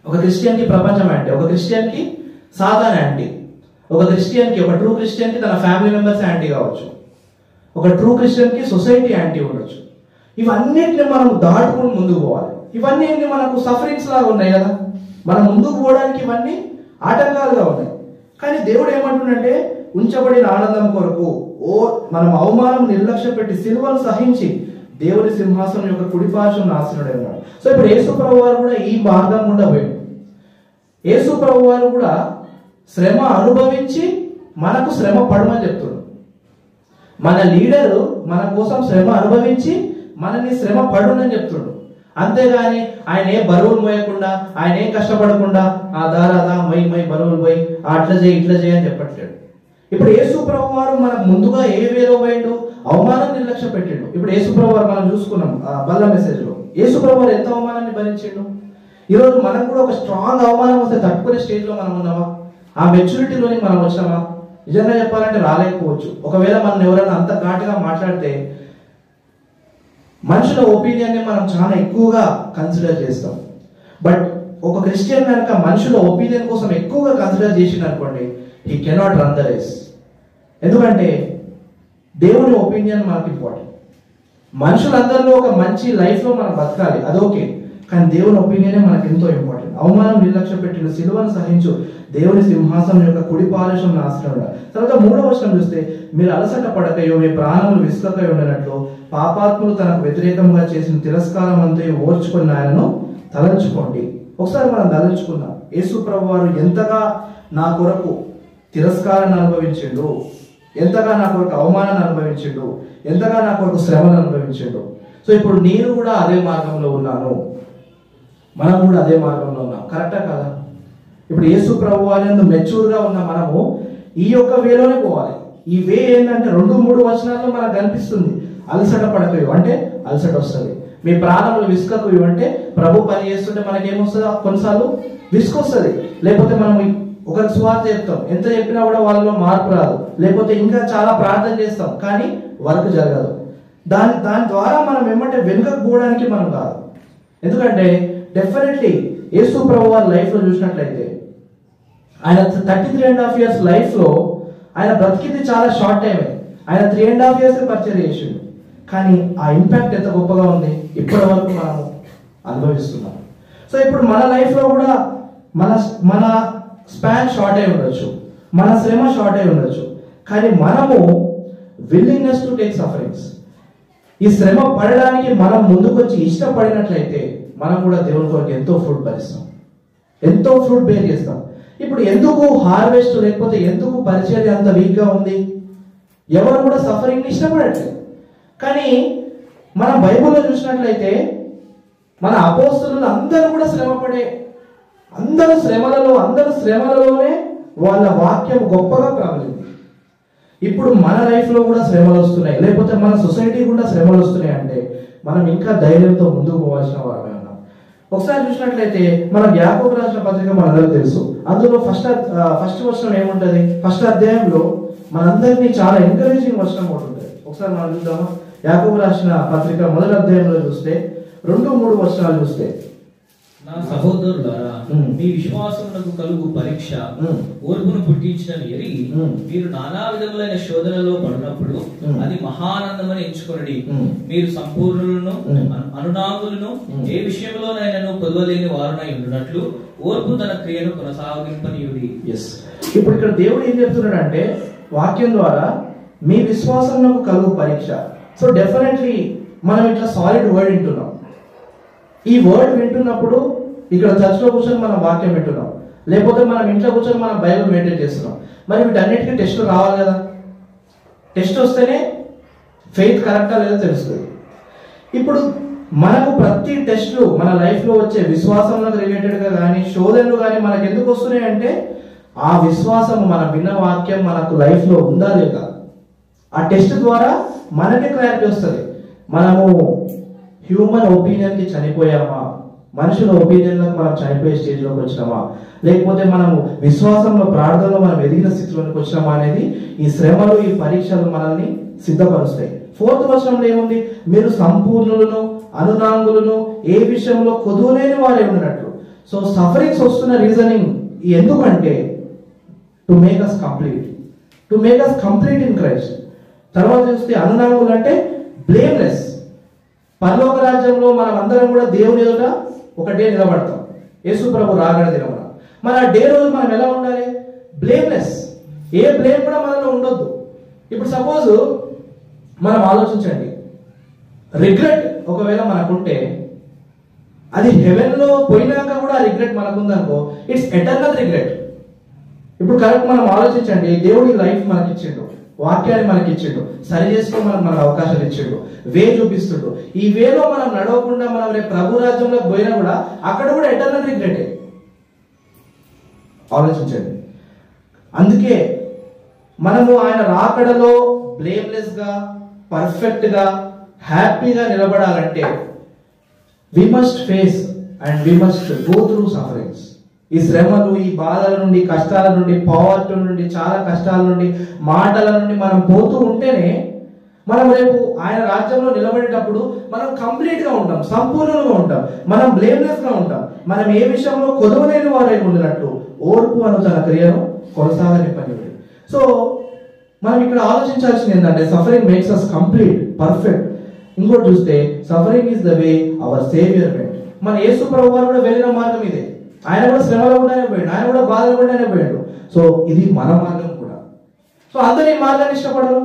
ఒక క్రిస్టియన్కి ప్రపంచం యాంటీ, ఒక క్రిస్టియన్కి సాధారణ యాంటీ, ఒక క్రిస్టియన్కి ఒక ట్రూ క్రిస్టియన్కి తన ఫ్యామిలీ మెంబర్స్ యాంటీ కావచ్చు, ఒక ట్రూ క్రిస్టియన్కి సొసైటీ యాంటీ ఉండొచ్చు. ఇవన్నిటిని మనం దాటుకుని ముందుకు పోవాలి. ఇవన్నీ మనకు సఫరింగ్స్ లాగా ఉన్నాయి కదా, మనం ముందుకు పోవడానికి ఇవన్నీ ఆటంకాలుగా ఉన్నాయి. కానీ దేవుడు ఏమంటుండంటే ఉంచబడిన ఆనందం కొరకు మనం అవమానం నిర్లక్ష్య పెట్టి సిలువను సహించి దేవుని సింహాసనం యొక్క కుడిపార్శ్వం ఆసీనుడై ఉన్నాడు. సో ఇప్పుడు యేసు ప్రభు వారు కూడా ఈ మార్గం గుండా పోయాడు. యేసు ప్రభు వారు కూడా శ్రమ అనుభవించి మనకు శ్రమ పడమని చెప్తున్నాడు. మన లీడరు మన కోసం శ్రమ అనుభవించి మనల్ని శ్రమ పడునని చెప్తున్నాడు. అంతేగాని ఆయన ఏ బరువులు మోయకుండా, ఆయన ఏం కష్టపడకుండా ఆ దారాదా మై బరువులు పోయి అట్లా చేయి ఇట్లా చేయి అని చెప్పట్లేడు. ఇప్పుడు యేసు ప్రభు వారు మనకు ముందుగా ఏ వేలో పోయిండు, అవమానం నిర్లక్ష్య పెట్టిండు. ఇప్పుడు యేసు ప్రభు వారు మనం చూసుకున్నాం బల్ల మెసేజ్ లో, యేసు ప్రభు వారు ఎంత అవమానాన్ని భరించిండు. ఈరోజు మనకు కూడా ఒక స్ట్రాంగ్ అవమానం వస్తే తట్టుకునే స్టేజ్ లో మనం ఉన్నామా? ఆ మెచ్యూరిటీలోని మనం వచ్చామా? నిజంగా చెప్పాలంటే రాలేకపోవచ్చు. ఒకవేళ మనం ఎవరైనా అంత ఘాటుగా మాట్లాడితే మనుషుల ఒపీనియన్ని మనం చాలా ఎక్కువగా కన్సిడర్ చేస్తాం. బట్ ఒక క్రిస్టియన్ కనుక మనుషుల ఒపీనియన్ కోసం ఎక్కువగా కన్సిడర్ చేసింది అనుకోండి, he cannot run the race. ఎందుకంటే దేవుని ఒపీనియన్ మనకు ఇంపార్టెంట్. మనుషులందరిలో ఒక మంచి లైఫ్లో మనం బతకాలి, అదొకే. కానీ దేవుని ఒపీనియనే మనకు ఎంతో ఇంపార్టెంట్. అవమానం నిర్లక్ష్య పెట్టిన సిలువను సహించు దేవుని సింహాసనం యొక్క కుడి పార్శ్వం ఆసీనుడు. తర్వాత 3వ వచనం చూస్తే, మీరు అలసట పడకయో మీ ప్రాణములు విసుకకై ఉండనట్లు పాపాత్ములు తనకు వ్యతిరేకంగా చేసిన తిరస్కారం అంతా ఓర్చుకుని ఆయనను తలంచుకోండి. ఒకసారి మనం తలంచుకున్నాం, యేసు ప్రభు వారు ఎంతగా నా కొరకు తిరస్కారాన్ని అనుభవించిండు, ఎంతగా నా కొరకు అవమానాన్ని అనుభవించిండు, ఎంతగా నా కొరకు శ్రమను అనుభవించిండు. సో ఇప్పుడు నేను కూడా అదే మార్గంలో ఉన్నాను, మనం కూడా అదే మార్గంలో ఉన్నాం. కరెక్టా కదా? ఇప్పుడు యేసు ప్రభు వారి మెచ్యూర్గా ఉన్న మనము ఈ యొక్క వేలోనే పోవాలి. ఈ వే ఏంటంటే 2-3 వచనాల్లో మనకు కనిపిస్తుంది. అలసట పడకయు అంటే అలసట వస్తుంది, మీ ప్రాణములు విసుకకయు అంటే ప్రభు పని చేస్తుంటే మనకేమొస్తుందో కొన్నిసార్లు విసుకొస్తుంది. లేకపోతే మనం ఒకరికి సువార్త చెప్తాం, ఎంత చెప్పినా కూడా వాళ్ళలో మార్పు రాదు. లేకపోతే ఇంకా చాలా ప్రార్థన చేస్తాం కానీ వర్క్ జరగదు. దాని ద్వారా మనం ఏమంటే వెనుకకు పోవడానికి మనం కాదు. ఎందుకంటే డెఫినెట్లీ యేసు ప్రభు వారి లైఫ్లో చూసినట్లయితే ఆయన 33.5 years లైఫ్లో ఆయన బ్రతికింది చాలా షార్ట్ టైమే. ఆయన 3.5 years పరిచయం చేసిండు. కానీ ఆ ఇంపాక్ట్ ఎంత గొప్పగా ఉంది ఇప్పటి వరకు మనం అనుభవిస్తున్నాం. సో ఇప్పుడు మన లైఫ్లో కూడా మన స్పాన్ షార్ట్ అయి ఉండొచ్చు, మన శ్రమ షార్ట్ అయి ఉండొచ్చు. కానీ మనము విల్లింగ్నెస్ టు టేక్ సఫరింగ్స్, ఈ శ్రమ పడడానికి మనం ముందుకు వచ్చి ఇష్టపడినట్లయితే మనం కూడా దేవుని కొరకు ఎంతో ఫ్రూట్ భరిస్తాం, ఎంతో ఫ్రూట్ బేర్ చేస్తాం. ఇప్పుడు ఎందుకు హార్వెస్ట్ లేకపోతే ఎందుకు పరిచర్య అంత వీక్గా ఉంది? ఎవరు కూడా సఫరింగ్ని ఇష్టపడట్లేదు. కానీ మన బైబిల్లో చూసినట్లయితే మన అపోస్తలులు అందరూ కూడా శ్రమపడే, అందరూ శ్రమలలోనే వాళ్ళ వాక్యం గొప్పగా ప్రబలింది. ఇప్పుడు మన లైఫ్లో కూడా శ్రమలు వస్తున్నాయి, లేకపోతే మన సొసైటీ కూడా శ్రమలు వస్తున్నాయి అంటే మనం ఇంకా ధైర్యంతో ముందుకు పోవాల్సిన వారమే ఉన్నాం. ఒకసారి చూసినట్లయితే మనం యాకోబు రాసిన పత్రిక మనందరూ తెలుసు. అందులో ఫస్ట్ వచనం ఏముంటది? ఫస్ట్ అధ్యాయంలో మనందరినీ చాలా ఎంకరేజింగ్ వచనం ఒకటి ఉంటుంది. ఒకసారి మనం చూద్దామా? యాకోబు రాసిన పత్రిక 1వ అధ్యాయంలో చూస్తే 2-3 వచనాలు చూస్తే, నా సహోదరులారా, మీ విశ్వాసమునకు కలుగు పరీక్ష ఓర్పును పుట్టించడం ఎరిగి మీరు నానా విధములైన శోధనలో పడినప్పుడు అది మహానందమని ఎంచుకొనడి. మీరు సంపూర్ణులను అనునాగులను ఏ విషయంలోనైనా కొదవలేని వారునై ఉండునట్లు ఓర్పు తన క్రియను కొనసాగింపనీయుడి. ఇప్పుడు ఇక్కడ దేవుడు ఏం చెప్తున్నాడు అంటే వాక్యం ద్వారా మీ విశ్వాసమునకు కలుగు పరీక్ష. సో డెఫినెట్లీ మనం ఇట్లా సాలిడ్ వర్డ్ వింటున్నాం. ఈ వర్డ్ వింటున్నప్పుడు ఇక్కడ చర్చ్లో కూర్చొని మనం వాక్యం వింటున్నాం, లేకపోతే మనం ఇంట్లో కూర్చొని మనం బైబిల్ మెయింటైన్ చేస్తున్నాం. మరి వీటన్నిటికీ టెస్ట్లు రావాలి కదా. టెస్ట్ వస్తేనే ఫెయిత్ కరెక్టా లేదో తెలుస్తుంది. ఇప్పుడు మనకు ప్రతి టెస్ట్లు మన లైఫ్లో వచ్చే విశ్వాసంలో రిలేటెడ్గా కానీ శోధనలు కానీ మనకు ఎందుకు వస్తున్నాయి అంటే ఆ విశ్వాసం, మన విన్న వాక్యం మనకు లైఫ్లో ఉందా లేదా. ఆ టెస్ట్ ద్వారా మనకే క్లారిటీ వస్తుంది. మనము హ్యూమన్ ఒపీనియన్కి చనిపోయామా, మనుషుల ఒపీనియన్లకు మనం చనిపోయే స్టేజ్లోకి వచ్చినామా, లేకపోతే మనము విశ్వాసంలో ప్రార్థనలో మనం ఎదిగిన స్థితిలోకి వచ్చినామా అనేది ఈ శ్రమలు, ఈ పరీక్షలు మనల్ని సిద్ధపరుస్తాయి. 4th వచనంలో ఏముంది? మీరు సంపూర్ణులను అనునాంగులను ఏ విషయంలో కొదువులేని వారే ఉన్నట్లు. సో సఫరింగ్స్ వస్తున్న రీజనింగ్ ఎందుకంటే to make us complete in Christ. తర్వాత చూస్తే అనునాంగులు అంటే బ్లేమ్లెస్. పరలోక రాజ్యంలో మనం అందరం కూడా దేవుని ఎదుట ఒక డే నిలబడతాం, యేసు ప్రభు రాగడ దినమున. మన డే రోజు మనం ఎలా ఉండాలి? బ్లేమ్లెస్. ఏ బ్లేమ్ కూడా మనలో ఉండొద్దు. ఇప్పుడు సపోజ్ మనం ఆలోచించండి, రిగ్రెట్ ఒకవేళ మనకుంటే అది హెవెన్లో పోయినాక కూడా ఆ రిగ్రెట్ మనకుందనుకో, ఇట్స్ ఎటర్నల్ రిగ్రెట్. ఇప్పుడు కరెక్ట్ మనం ఆలోచించండి, దేవుడి లైఫ్ మనకి ఇచ్చిండు, వాక్యాన్ని మనకి ఇచ్చిండు, సరి చేసుకో మనకు అవకాశాలు ఇచ్చిండు, వే చూపిస్తుండు. ఈ వేలో మనం నడవకుండా మనం రేపు ప్రభు రాజ్యంలోకి పోయినా కూడా అక్కడ కూడా ఎటర్నల్ రిగ్రెటే. ఆలోచించండి. అందుకే మనము ఆయన రాకడలో బ్లేమ్లెస్ గా, పర్ఫెక్ట్ గా, హ్యాపీగా నిలబడాలంటే we must face and we must go through sufferings. ఈ శ్రమలు, ఈ బాధల నుండి, కష్టాల నుండి, పావర్టీ నుండి, చాలా కష్టాల నుండి, మాటల నుండి మనం పోతూ ఉంటేనే మనం రేపు ఆయన రాజ్యంలో నిలబడేటప్పుడు మనం కంప్లీట్ గా ఉంటాం, సంపూర్ణంగా ఉంటాం, మనం బ్లేమ్లెస్ గా ఉంటాం. మనం ఏ విషయంలో కొదవలేని వారై ఉండినట్లు ఓర్పు అను తన క్రియను కొనసాగనివ్వండి. సో మనం ఇక్కడ ఆలోచించాల్సింది ఏంటంటే suffering makes us complete, perfect. ఇంకోటి చూస్తే suffering is the way our saviour went. మన యేసు ప్రభు వారు కూడా వెళ్ళిన మార్గం ఇదే. ఆయన కూడా శ్రమలో ఉండానే పోయాడు, ఆయన కూడా బాధలు ఉండానే పోయాడు. సో ఇది మన మార్గం కూడా. సో అందరు ఈ మార్గాన్ని ఇష్టపడరు.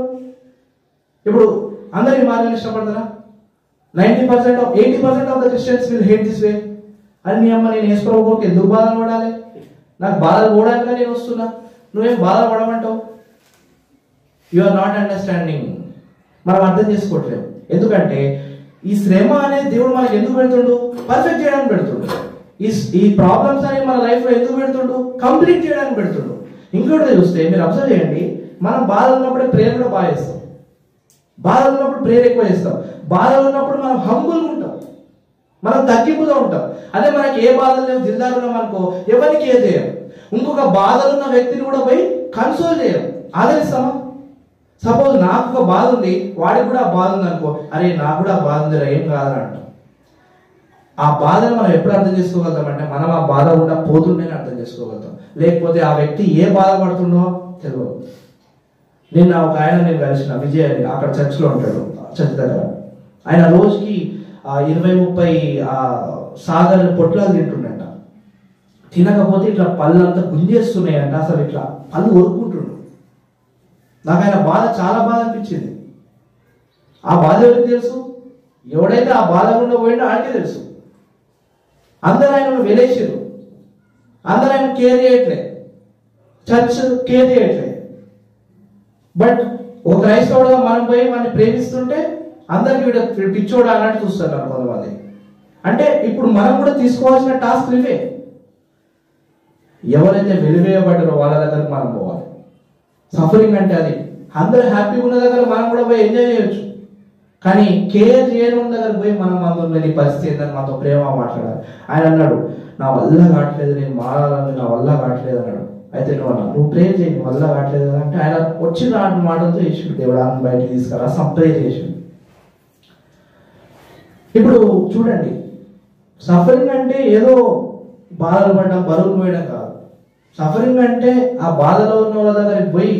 ఇప్పుడు అందరు ఈ మార్గాన్ని ఇష్టపడతారా? 80% of the Christians will hate this way. అని నీ అమ్మ, నేను యేసు ప్రభు కొరకు ఎందుకు బాధలు పడాలి? నాకు బాధలు పోవడానికి నేను వస్తున్నా, నువ్వేం బాధలు పడమంటావు? You are not understanding. మనం అర్థం చేసుకోవట్లేదు. ఎందుకంటే ఈ శ్రమ అనేది దేవుడు మనకి ఎందుకు పెడుతుండు? పర్ఫెక్ట్ చేయడానికి పెడుతుండు. ఈ ప్రాబ్లమ్స్ అనేవి మన లైఫ్ లో ఎందుకు పెడుతుండు? కంప్లీట్ చేయడానికి పెడుతుండు. ఇంకోటి చూస్తే మీరు అబ్జర్వ్ చేయండి, మనం బాధలు ఉన్నప్పుడే ప్రేయర్ కూడా బాగా చేస్తాం, బాధలు ఉన్నప్పుడు ప్రేయర్ ఎక్కువ చేస్తాం, బాధలు ఉన్నప్పుడు మనం హంబుల్గా ఉంటాం, మనం తగ్గింపుగా ఉంటాం. అదే మనకి ఏ బాధలు లేవు, దిల్దారు ఉన్నాం అనుకో, ఎవరికి ఏ చేయం. ఇంకొక బాధలున్న వ్యక్తిని కూడా పోయి కన్సోల్ చేయం, ఆదరిస్తామా? సపోజ్ నాకు ఒక బాధ ఉంది, వాడికి కూడా ఆ బాధ ఉంది అనుకో, అరే నాకు కూడా ఆ బాధ ఉందిరా, ఏం కాదని అంటాం. ఆ బాధను మనం ఎప్పుడు అర్థం చేసుకోగలుగుతాం అంటే మనం ఆ బాధ కూడా పోతుంటేనే అర్థం చేసుకోగలుగుతాం, లేకపోతే ఆ వ్యక్తి ఏ బాధపడుతుండో తెలియదు. నిన్న ఒక ఆయన నేను కలిసిన విజయ్ అని, అక్కడ చర్చ్లో ఉంటాడు, చర్చ్ దగ్గర. ఆయన రోజుకి 20-30 సాగర్ పొట్లాలు తింటుండంట. తినకపోతే ఇట్లా పళ్ళు అంతా గుంజేస్తున్నాయంట, అసలు ఇట్లా పళ్ళు ఒరుకుంటుండు. నాకు ఆయన బాధ చాలా బాధ అనిపించింది. ఆ బాధ ఎవరికి తెలుసు? ఎవడైతే ఆ బాధ గుండా పోయిండో ఆడికే తెలుసు. అందరూ ఆయన వెలేసారు, అందరూ ఆయన కేర్ చేయట్లే, చర్చ్ కేర్ చేయట్లే. బట్ ఒక క్రైస్తవుడుగా మనం పోయి వాడిని ప్రేమిస్తుంటే అందరికి వీడు పిచ్చోడా అన్నట్టు చూస్తారు కొంతమంది. అంటే ఇప్పుడు మనం కూడా తీసుకోవాల్సిన టాస్క్ ఇవే. ఎవరైతే వెలివేయబడ్డారో వాళ్ళ దగ్గరకు మనం పోవాలి. సఫరింగ్ అంటే అది. అందరూ హ్యాపీగా ఉన్న దగ్గర మనం కూడా పోయి ఎంజాయ్ చేయొచ్చు, కానీ కేర్ చేయని ఉన్న దగ్గర పోయి మనం అందులో నీ పరిస్థితి ఏంటని మాతో ప్రేమ మాట్లాడాలి. ఆయన అన్నాడు, నా వల్ల కావట్లేదు, నేను మారాలని, నా వల్ల కావట్లేదు అన్నాడు. అయితే నువ్వు ప్రేర్ చేయి, నీ వల్ల కావట్లేదు అంటే ఆయన వచ్చిన మాటలతో చేసిండు, దేవుడు ఆయన బయటకు తీసుకురా ప్రేర్ చేసిండు. ఇప్పుడు చూడండి, సఫరింగ్ అంటే ఏదో బాధలు పడ్డం, బరువులు పోయడం కాదు. సఫరింగ్ అంటే ఆ బాధలో ఉన్న వాళ్ళ దగ్గరికి పోయి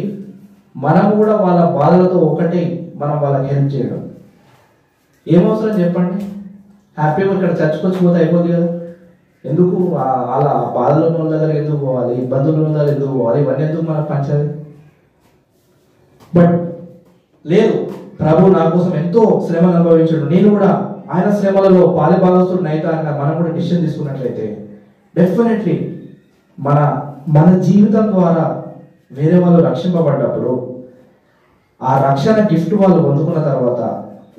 మనం కూడా వాళ్ళ బాధలతో ఒకటే మనం వాళ్ళకి హెల్ప్ చేయడం. ఏమవసరం చెప్పండి? హ్యాపీగా ఇక్కడ చర్చకొచ్చిపోతే అయిపోతుంది కదా. ఎందుకు వాళ్ళ బాధలు ఉన్న వాళ్ళ దగ్గర ఎందుకు పోవాలి, ఇబ్బందులు ఉన్న దగ్గర ఎందుకు పోవాలి, ఇవన్నీ ఎందుకు మనకు పంచాలి? బట్ లేదు, ప్రభు నా కోసం ఎంతో శ్రమను అనుభవించాడు, నేను కూడా ఆయన శ్రమలలో పాలిభాగస్తుడు నైతాన్ని మనం కూడా డిసిషన్ తీసుకున్నట్లయితే డెఫినెట్లీ మన జీవితం ద్వారా వేరే వాళ్ళు రక్షింపబడ్డప్పుడు ఆ రక్షణ గిఫ్ట్ వాళ్ళు పొందుకున్న తర్వాత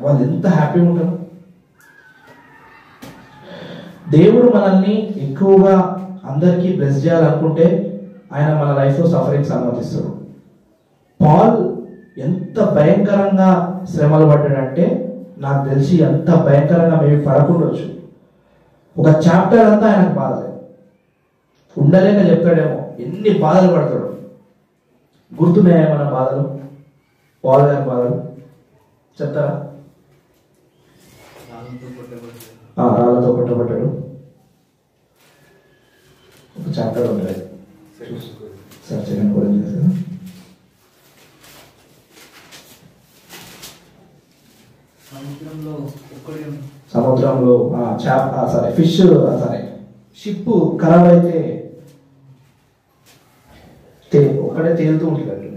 వాళ్ళు ఎంత హ్యాపీగా ఉంటారు. దేవుడు మనల్ని ఎక్కువగా అందరికీ బ్లెస్ చేయాలనుకుంటే ఆయన మన లైఫ్లో సఫరింగ్స్ అనుమతిస్తాడు. పాల్ ఎంత భయంకరంగా శ్రమలు పడ్డాడంటే నాకు తెలిసి ఎంత భయంకరంగా మేము పడకుండొచ్చు. ఒక చాప్టర్ అంతా ఆయనకు బాధలే, ఉండలేక చెప్తాడేమో ఎన్ని బాధలు పడతాడు. గుర్తున్నాయా మన బాధలు, పౌలు గారి బాధలు చెప్తారా? రాళ్ళతో కొట్టబడ్డాడు, ఒక చాప్టర్ ఉంటుంది సార్, సెకండ్ కొరింథీయులు చేశారు. సముద్రంలో ఫిష్ షిప్ ఖరాబ్ అయితే ఒక్కడే తేలుతూ ఉంటుంది.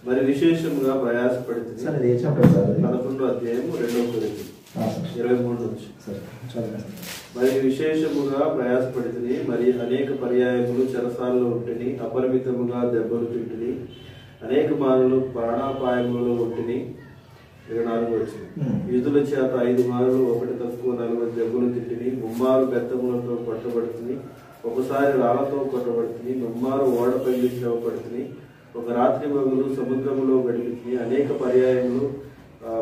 మరి విశేషంగా ప్రయాసపడుతుంది సార్ అది ఏ చాప్టర్ సార్? 11వ అధ్యాయం 2వ కొరింథీ 23 నుంచి. మరి విశేషముగా ప్రయాసపడుతుంది, మరి అనేక పర్యాయములు చెరసాలలో ఉంటిని, అపరిమితముగా దెబ్బలు తింటిని, అనేక మార్లు ప్రాణాపాయములలో ఉంటిని. 24 వచ్చింది. యూదుల చేత 5 మార్లు, ఒకటి తక్కువ 40 దెబ్బలు తింటిని, 3 మారు బెత్తములతో కొట్టబడుతుంది, ఒకసారి రాళ్లతో కొట్టబడుతుంది, 3 మారు ఓడపై శ్రమపడుతుంది, ఒక రాత్రి పగలు సముద్రములో గడిపింది, అనేక పర్యాయములు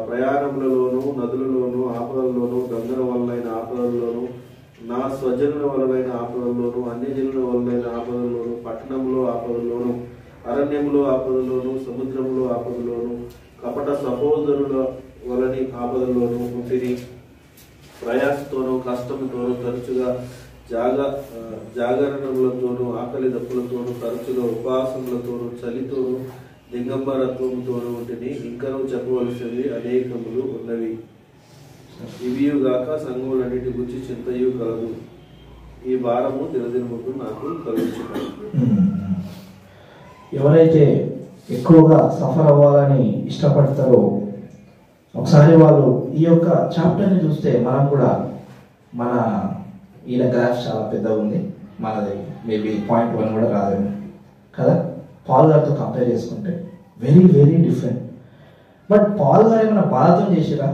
ప్రయాణములలోను, నదులలోను, ఆపదల్లోను, దొంగల వలన ఆపదల్లోను, నా స్వజనుల వలన ఆపదల్లోను, అన్యజనుల వలన ఆపదల్లోను, పట్టణంలో ఆపదల్లోను, అరణ్యములో ఆపదల్లోను, సముద్రములో ఆపదలోను, కపట సహోదరుల వలని ఆపదల్లోను ఉంటిని. ప్రయాసతోనూ కష్టముతోనూ తరచుగా జాగరణములతోనూ, ఆకలి దప్పులతోనూ, తరచుగా ఉపవాసములతోనూ, చలితోనూ, దిగంబరత్వముతోనూ ఉంటిని. ఇంకనూ చెప్పవలసినవి అనేకములు ఉన్నవి. ఇవియుగాక సంఘములన్నిటి గురించి చింతయు కలదు. ఈ భారము దినదినముకు నాకు కలుగుచున్నది. ఎవరైతే ఎక్కువగా సఫర్ అవ్వాలని ఇష్టపడతారో ఒకసారి వాళ్ళు ఈ యొక్క చాప్టర్ని చూస్తే మనం కూడా మన ఈయన గ్రాఫ్ చాలా పెద్దగా ఉంది, మనది మేబీ 0.1 కూడా రాదేమో కదా. పాల్ గారితో కంపేర్ చేసుకుంటే very very different. But Paul గారు ఏమైనా బాధతో చేసిరా?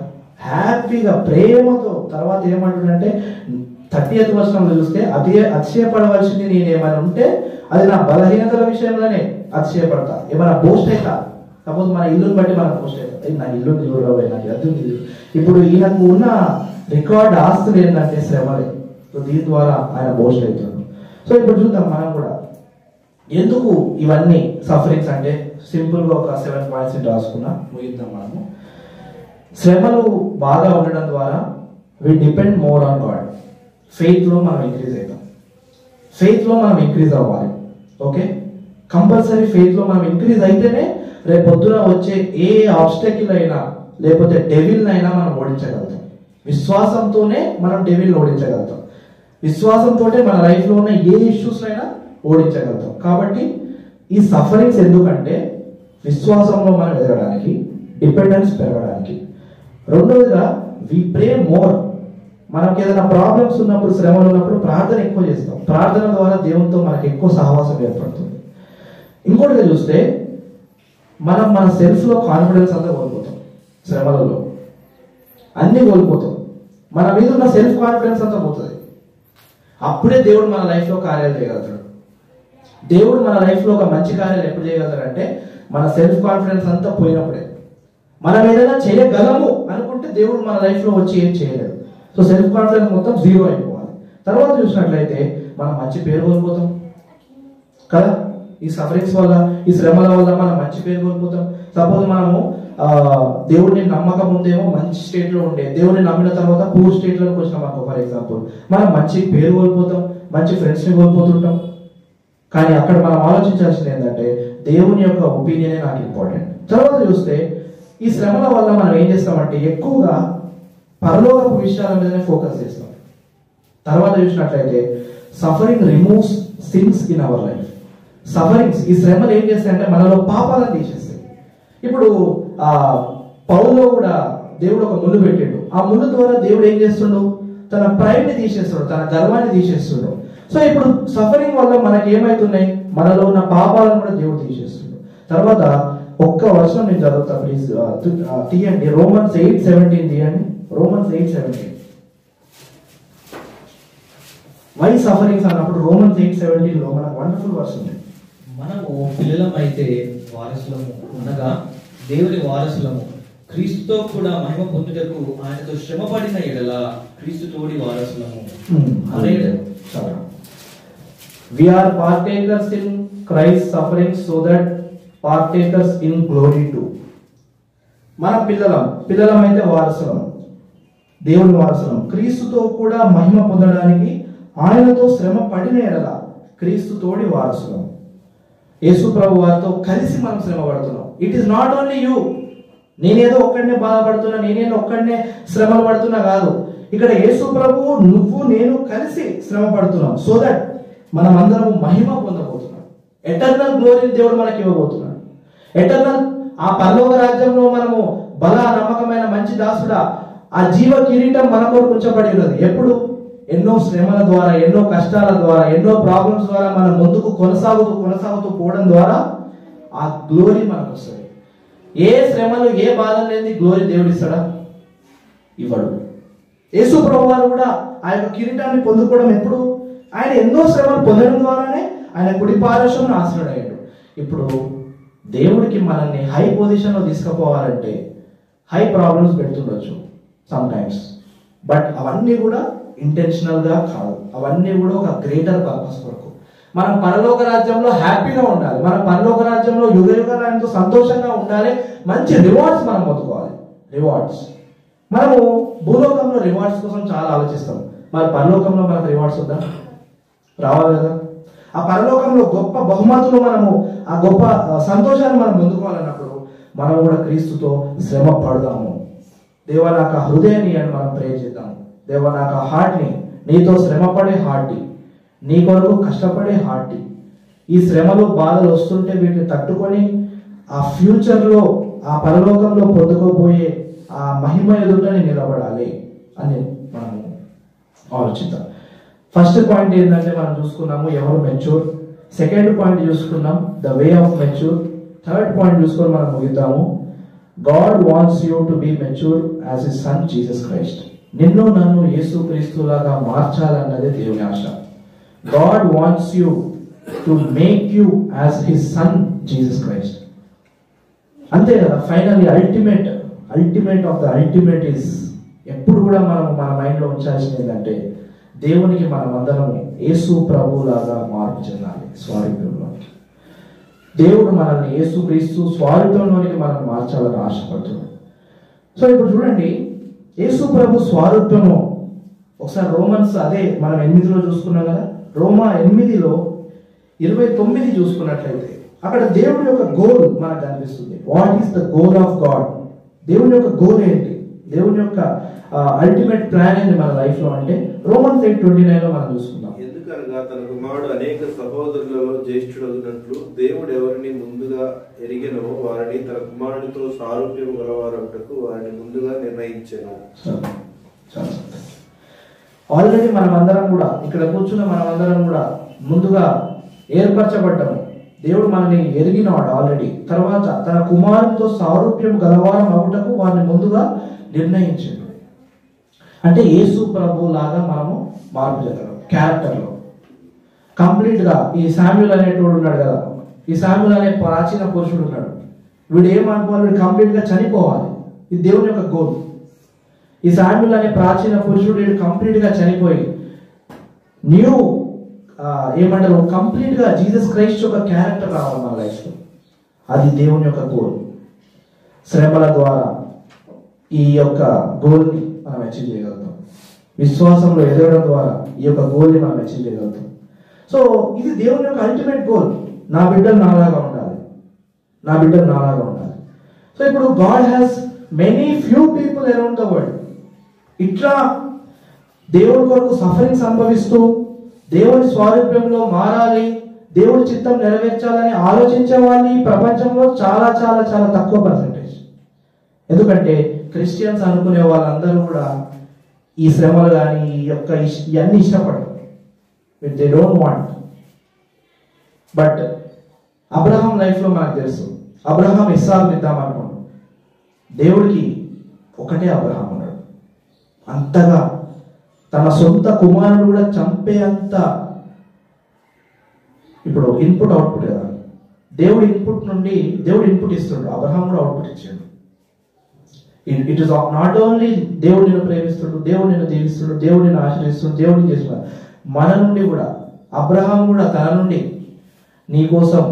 హ్యాపీగా ప్రేమతో. తర్వాత ఏమంటుందంటే 30వ వచనంలో చూస్తే అతిశయపడవలసింది నేనేమైనా ఉంటే అది నా బలహీనతల విషయంలోనే అతిశయపడతా. ఏమైనా బోస్ట్ అవుతా, సపోజ్ మన ఇల్లుని బట్టి మనం బోస్ట్ అవుతాం, నా ఇల్లు నిలువరాబోయే, నాకు అర్థం లేదు. ఇప్పుడు ఈయనకు ఉన్న రికార్డ్ ఆస్తులు ఏంటంటే శ్రమలే. సో దీని ద్వారా ఆయన బోస్ట్ అవుతున్నాడు. సో ఇప్పుడు చూద్దాం మనం కూడా ఎందుకు ఇవన్నీ సఫరింగ్స్ అంటే సింపుల్గా ఒక 7 పాయింట్స్ రాసుకున్నా ముగిద్దాం మనము. శ్రమలు బాగా ఉండడం ద్వారా we depend more on God. ఫెయిత్లో మనం ఇంక్రీజ్ అవుతాం, ఫెయిత్లో మనం ఇంక్రీజ్ అవ్వాలి. ఓకే, కంపల్సరీ ఫెయిత్లో మనం ఇంక్రీజ్ అయితేనే రేపు పొద్దున వచ్చే ఏ ఆబ్స్టకిల్ అయినా లేకపోతే డెవిల్ అయినా మనం ఓడించగలుగుతాం. విశ్వాసంతోనే మనం డెవిల్ ఓడించగలుగుతాం. విశ్వాసంతో మన లైఫ్లో ఉన్న ఏ ఇష్యూస్ అయినా ఓడించగలుగుతాం. కాబట్టి ఈ సఫరింగ్స్ ఎందుకంటే విశ్వాసంలో మనం ఎదగడానికి, డిపెండెన్స్ పెరగడానికి. రెండవదిగా వి ప్రే మోర్. మనకి ఏదైనా ప్రాబ్లమ్స్ ఉన్నప్పుడు, శ్రమలు ఉన్నప్పుడు ప్రార్థన ఎక్కువ చేస్తాం. ప్రార్థన ద్వారా దేవునితో మనకు ఎక్కువ సహవాసం ఏర్పడుతుంది. ఇంకోటిగా చూస్తే మనం మన సెల్ఫ్లో కాన్ఫిడెన్స్ అంతా కోల్పోతాం. శ్రమలలో అన్నీ కోల్పోతాం. మన మీద ఉన్న సెల్ఫ్ కాన్ఫిడెన్స్ అంతా పోతుంది. అప్పుడే దేవుడు మన లైఫ్లో కార్యాలు చేయగలుగుతాడు. దేవుడు మన లైఫ్లో ఒక మంచి కార్యాలు ఎప్పుడు చేయగలుగుతాడంటే మన సెల్ఫ్ కాన్ఫిడెన్స్ అంతా పోయినప్పుడే. మనం ఏదైనా చేయగలము అనుకుంటే దేవుడు మన లైఫ్లో వచ్చి ఏం చేయలేడు. సో సెల్ఫ్ కాన్ఫిడెన్స్ మొత్తం జీరో అయిపోవాలి. తర్వాత చూసినట్లయితే మనం మంచి పేరు కోల్పోతాం కదా. ఈ సఫరింగ్స్ వల్ల, ఈ శ్రమల వల్ల మనం మంచి పేరు కోల్పోతాం. సపోజ్ మనము దేవుడిని నమ్మకం ఉందేమో మంచి స్టేట్లో ఉండే, దేవుడిని నమ్మిన తర్వాత పూర్ స్టేట్లోకి వచ్చినాం అనుకో ఫర్ ఎగ్జాంపుల్, మనం మంచి పేరు కోల్పోతాం, మంచి ఫ్రెండ్స్ని కోల్పోతుంటాం. కానీ అక్కడ మనం ఆలోచించాల్సింది ఏంటంటే దేవుని యొక్క ఒపీనియనే నాకు ఇంపార్టెంట్. తర్వాత చూస్తే ఈ శ్రమల వల్ల మనం ఏం చేస్తామంటే ఎక్కువగా పరలోకపు విషయాల మీదనే ఫోకస్ చేస్తాం. తర్వాత చూసినట్లయితే suffering removes since in our life. Sufferings, ఈ శ్రమలు ఏం చేస్తాయంటే మనలో పాపాలను తీసేస్తాయి. ఇప్పుడు పౌల్లో కూడా దేవుడు ఒక ముళ్ళు పెట్టాడు. ఆ ముళ్ళు ద్వారా దేవుడు ఏం చేస్తుండు? తన ప్రైడ్ని తీసేస్తాడు, తన గర్వాన్ని తీసేస్తుండు. సో ఇప్పుడు సఫరింగ్ వల్ల మనకి ఏమవుతున్నాయి? మనలో ఉన్న పాపాలను కూడా దేవుడు తీసేస్తుండు. తర్వాత ఒక్క వర్షం నేను చదువుతా ప్లీజ్, తీయండి. రోమన్స్ 8:17 తీయండి. రోమన్స్ 8:17. వై సఫరింగ్స్ అన్నప్పుడు రోమన్స్ 8:17లో మనకు వండర్ఫుల్ వర్స్ ఉంది. మనము పిల్లలమైతే వారసులము అనగా దేవుని వారసులము, క్రీస్తుతో కూడా మహిమ పొందుటకు ఆయనతో శ్రమ పడిన ఎడల క్రీస్తు తోడి వారసులము. We are partakers in Christ's suffering so that partakers in glory too. మన పిల్లలమైతే వారసులం, దేవుని వారసులం, క్రీస్తుతో కూడా మహిమ పొందడానికి ఆయనతో శ్రమ పడిన ఎడల క్రీస్తు తోడి వారసులం. యేసు ప్రభు వారితో కలిసి మనం శ్రమ పడుతున్నాం. It is not only you. నేనేదో ఒక్కడనే బాధపడుతున్నా, నేనేదో ఒక్కడనే శ్రమలు పడుతున్నా కాదు. ఇక్కడ యేసు ప్రభు నువ్వు నేను కలిసి శ్రమ పడుతున్నాం. సో దట్ మనం అందరం మహిమ పొందబోతున్నాం. ఎటర్నల్ గ్లోరీని దేవుడు మనకి ఇవ్వబోతున్నాడు. ఎటర్నల్ ఆ పరలోక రాజ్యంలో మనము బల నమ్మకమైన మంచి దాసుడా, ఆ జీవ కిరీటం మన కొరకు ఉంచబడి ఉన్నది. ఎప్పుడు? ఎన్నో శ్రమల ద్వారా, ఎన్నో కష్టాల ద్వారా, ఎన్నో ప్రాబ్లమ్స్ ద్వారా మనం ముందుకు కొనసాగుతూ పోవడం ద్వారా ఆ గ్లోరీ మనకు వస్తుంది. ఏ శ్రమలు ఏ బాధలు లేని గ్లోరీ దేవుడు ఇస్తాడా? ఇవ్వడు. యేసు ప్రభు వారు కూడా ఆ యొక్క కిరీటాన్ని పొందుకోవడం ఎప్పుడు? ఆయన ఎన్నో శ్రమలు పొందడం ద్వారానే ఆయన కుడి పార్శ్వమున ఆసీనుడయ్యాడు. ఇప్పుడు దేవుడికి మనల్ని హై పొజిషన్లో తీసుకుపోవాలంటే హై ప్రాబ్లమ్స్ పెడుతుండొచ్చు సమ్ టైమ్స్, బట్ అవన్నీ కూడా ఇంటెన్షనల్గా కాదు. అవన్నీ కూడా ఒక గ్రేటర్ పర్పస్ కొరకు. మనం పరలోక రాజ్యంలో హ్యాపీగా ఉండాలి, మన పరలోక రాజ్యంలో యుగయుగాలు ఆయనతో సంతోషంగా ఉండాలి. మంచి రివార్డ్స్ మనం పొందుకోవాలి. రివార్డ్స్ మనము భూలోకంలో రివార్డ్స్ కోసం చాలా ఆలోచిస్తాం. మరి పరలోకంలో మనకు రివార్డ్స్ వద్దా? రావాలి కదా. ఆ పరలోకంలో గొప్ప బహుమతులు, మనము ఆ గొప్ప సంతోషాన్ని మనం పొందుకోవాలన్నప్పుడు మనం కూడా క్రీస్తుతో శ్రమ పడదాము. దేవా నాకు ఆ హృదయాన్ని అని మనం ప్రే చేద్దాము. దేవా నాకు ఆ హార్ట్ని, నీతో శ్రమ పడే హార్ట్ని, నీ కొరకు కష్టపడే హార్ట్ని, ఈ శ్రమలు బాధలు వస్తుంటే వీటిని తట్టుకొని ఆ ఫ్యూచర్లో ఆ పరలోకంలో పొందుకోబోయే ఆ మహిమ ఎదుటని నిలబడాలి అని మనము ఆలోచిద్దాం. ఫస్ట్ పాయింట్ ఏంటంటే మనం చూసుకున్నాము ఎవరు మెచ్యూర్. సెకండ్ పాయింట్ చూసుకున్నాం the way of mature. Third point చూసుకొని మనం ముగిద్దాము. God wants you to be mature as his son Jesus Christ. నిన్ను నన్ను యేసు క్రీస్తులాగా మార్చాలన్నదే దేవుని ఆశ. God wants you to make you as his son Jesus Christ. అంతే కదా. Finally ultimate of the ultimate is ఎప్పుడు కూడా మనం మన మైండ్లో ఉంచాల్సింది ఏంటంటే దేవునికి మనం అందరము యేసు ప్రభులాగా మార్పు చెందాలి స్వారూప్యంలోనికి. దేవుడు మనల్ని యేసు క్రీస్తు స్వారూప్యంలోనికి మనం మార్చాలని ఆశపడుతున్నాడు. సో ఇప్పుడు చూడండి, యేసు ప్రభు స్వారూప్యము ఒకసారి రోమన్స్ అదే మనం 8లో చూసుకున్నాం కదా. రోమా 8:29 చూసుకున్నట్లయితే అక్కడ దేవుడి యొక్క గోల్ మనకు కనిపిస్తుంది. What is the goal of God? దేవుని యొక్క గోల్ ఏంటి? దేవుని యొక్క అల్టిమేట్ ప్లాన్ ఏంటి మన లైఫ్ లో అంటే రోమన్స్ 8:29 మనం చూసుకుందాం. ఎందుకనగా తన కుమారుడు అనేక సహోదరులలో జ్యేష్ఠుడగునట్లు దేవుడు ఎవరిని ముందుగా ఎరిగినో వారిని తన కుమారుడితో సారూప్యం గలవారటకు వారిని ముందుగా నిర్ణయించెను. ఆల్రెడీ మనం అందరం కూడా ఇక్కడ కూర్చున్న మనం అందరం కూడా ముందుగా ఏర్పరచబడ్డాము. దేవుడు మనల్ని ఎరిగినవాడు ఆల్రెడీ. తర్వాత తన కుమారుడితో సారూప్యం గలవారం అవుటకు వారిని ముందుగా నిర్ణయించాడు. అంటే యేసు ప్రభు లాగా మనము మార్పు చెందడం క్యారెక్టర్లో కంప్లీట్ గా. ఈ శామ్యూల్ అనేటోడు ఉన్నాడు కదా, ఈ శామ్యూల్ అనే ప్రాచీన పురుషుడు ఉన్నాడు. వీడు ఏమనుకోవాలి? వీడు కంప్లీట్ గా చనిపోవాలి. ఇది దేవుని యొక్క గోల్. ఈ శామ్యూల్ అనే ప్రాచీన పురుషుడు వీడు కంప్లీట్ గా చనిపోయి న్యూ ఏమంటారు కంప్లీట్ గా జీసస్ క్రైస్ట్ యొక్క క్యారెక్టర్ రావాలి మన లైఫ్ లో. అది దేవుని యొక్క గోల్. శ్రమల ద్వారా ఈ యొక్క గోల్ని మనం అచీవ్ చేయగలుగుతాం. విశ్వాసంలో ఎదగడం ద్వారా ఈ యొక్క గోల్ని మనం అచీవ్ చేయగలుగుతాం. సో ఇది దేవుని యొక్క అల్టిమేట్ గోల్. నా బిడ్డలు నాలాగా ఉండాలి, నా బిడ్డలు నాలాగా ఉండాలి. సో ఇప్పుడు God has many few people around the world. ఇట్లా దేవుడి కొరకు సఫరింగ్స్ అనుభవిస్తూ దేవుని స్వారూప్యంలో మారాలి, దేవుడి చిత్తం నెరవేర్చాలని ఆలోచించే వాళ్ళు ఈ ప్రపంచంలో చాలా చాలా చాలా తక్కువ పర్సెంటేజ్. ఎందుకంటే క్రిస్టియన్స్ అనుకునే వాళ్ళందరూ కూడా ఈ శ్రమలు కానీ ఈ యొక్క ఇవన్నీ ఇష్టపడరు. They don't want. But Abraham లైఫ్లో మనకు తెలుసు, అబ్రహాం ఇస్సాకు ఇద్దామనుకోండి, దేవుడికి ఒకటే అబ్రహాం ఉన్నాడు. అంతగా తన సొంత కుమారుడు కూడా చంపే అంత, ఇప్పుడు ఇన్పుట్ అవుట్పుట్ కదా, దేవుడు ఇన్పుట్ ఇస్తుండు, అబ్రహాం కూడా అవుట్పుట్ ఇచ్చాడు. ఇట్ ఇస్ నాట్ ఓన్లీ దేవుడు నిన్ను ప్రేమిస్తుడు, దేవుడు నిన్ను దీవిస్తుడు, దేవుడు నిన్ను ఆశ్రయిస్తుడు, దేవుడిని చేస్తున్నాడు, మన నుండి కూడా అబ్రహాం కూడా తన నుండి నీ కోసం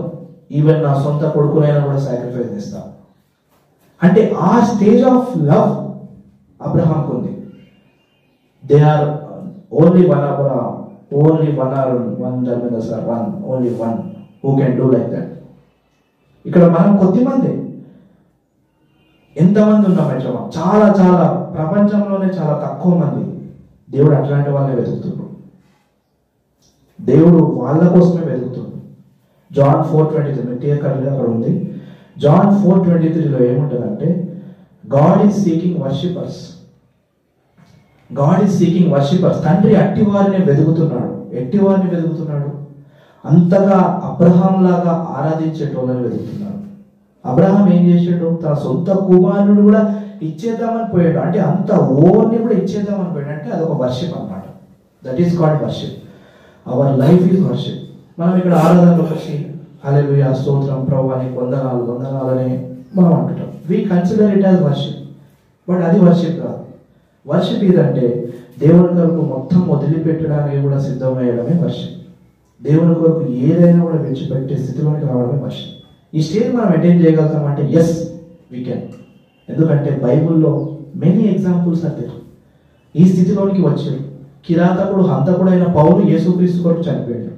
ఈవెన్ నా సొంత కొడుకునైనా కూడా సాక్రిఫైస్ చేస్తా అంటే ఆ స్టేజ్ ఆఫ్ లవ్ అబ్రహాంకు ఉంది. They are only one Abraham, only one who can do like that. ఇక్కడ మనం కొద్దిమంది, ఎంతమంది ఉన్నామంటే చాలా చాలా ప్రపంచంలోనే చాలా తక్కువ మంది దేవుడు అట్లాంటి వాళ్ళే వెతుకుతున్నాడు. దేవుడు వాళ్ళ కోసమే వెతుకుతున్నాడు. జాన్ 4:23 అక్కడ ఉంది. జాన్ 4:23 ఏముంటుందంటే God is seeking worshippers. God is seeking worshippers. తండ్రి అట్టి వారిని వెతుకుతున్నాడు. ఎట్టి వారిని వెతుకుతున్నాడు? అంతగా అబ్రహాం లాగా ఆరాధించేటోళ్ళని వెతుకుతున్నాడు. అబ్రహాం ఏం చేసాడు? తన సొంత కుమారుడు కూడా ఇచ్చేద్దామని పోయాడు. అంటే అంత ఓవర్ని కూడా ఇచ్చేద్దామని పోయాడు. అంటే అదొక వర్షిప్ అన్నమాట. That is called worship. Our life is worship. మనం ఇక్కడ ఆరాధనలోకి వచ్చి హల్లెలూయా స్తోత్రం ప్రభువా నీకు వందనాలు అని మనం అంటున్నాం. We consider it as worship. But అది వర్షిప్ కాదు. వర్షిప్ ఇదంటే దేవుని కొరకు మొత్తం వదిలిపెట్టడానికి కూడా సిద్ధమయ్యడమే వర్షిప్. దేవుని కొరకు ఏదైనా కూడా విడిచిపెట్టే స్థితిలోకి రావడమే వర్షిప్. ఈ స్టేజ్ మనం అటెండ్ చేయగలుగుతాం అంటే ఎస్ వీ కెన్. ఎందుకంటే బైబుల్లో మెనీ ఎగ్జాంపుల్స్ అంటే ఈ స్థితిలోనికి వచ్చాడు. కిరాతకుడు హంతకుడైన పౌలు యేసుక్రీస్తు కొరకు చనిపోయాడు.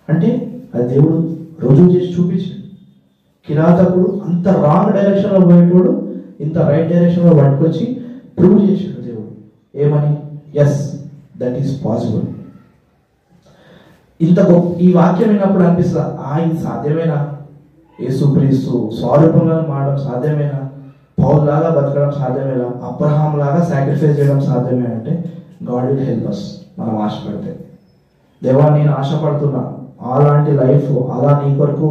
అంటే అది దేవుడు రుజువు చేసి చూపించాడు. కిరాతకుడు అంత రాంగ్ డైరెక్షన్లో పోయేటోడు ఇంత రైట్ డైరెక్షన్లో పట్టుకొచ్చి ప్రూవ్ చేసాడు దేవుడు. ఏమని? Yes that is possible. ఇంత గొప్ప ఈ వాక్యం విన్నప్పుడు అనిపిస్తుంది, ఇది సాధ్యమేనా? యేసుక్రీస్తు స్వరూపంగా మారడం సాధ్యమేనా? పౌలు లాగా బతకడం సాధ్యమేనా? అబ్రహాం లాగా సాక్రిఫైస్ చేయడం సాధ్యమే అంటే గాడ్ విల్ హెల్ప్ us. మనం ఆశపడితే, దేవా నేను ఆశపడుతున్నా అలాంటి లైఫ్, అలా నీ కొరకు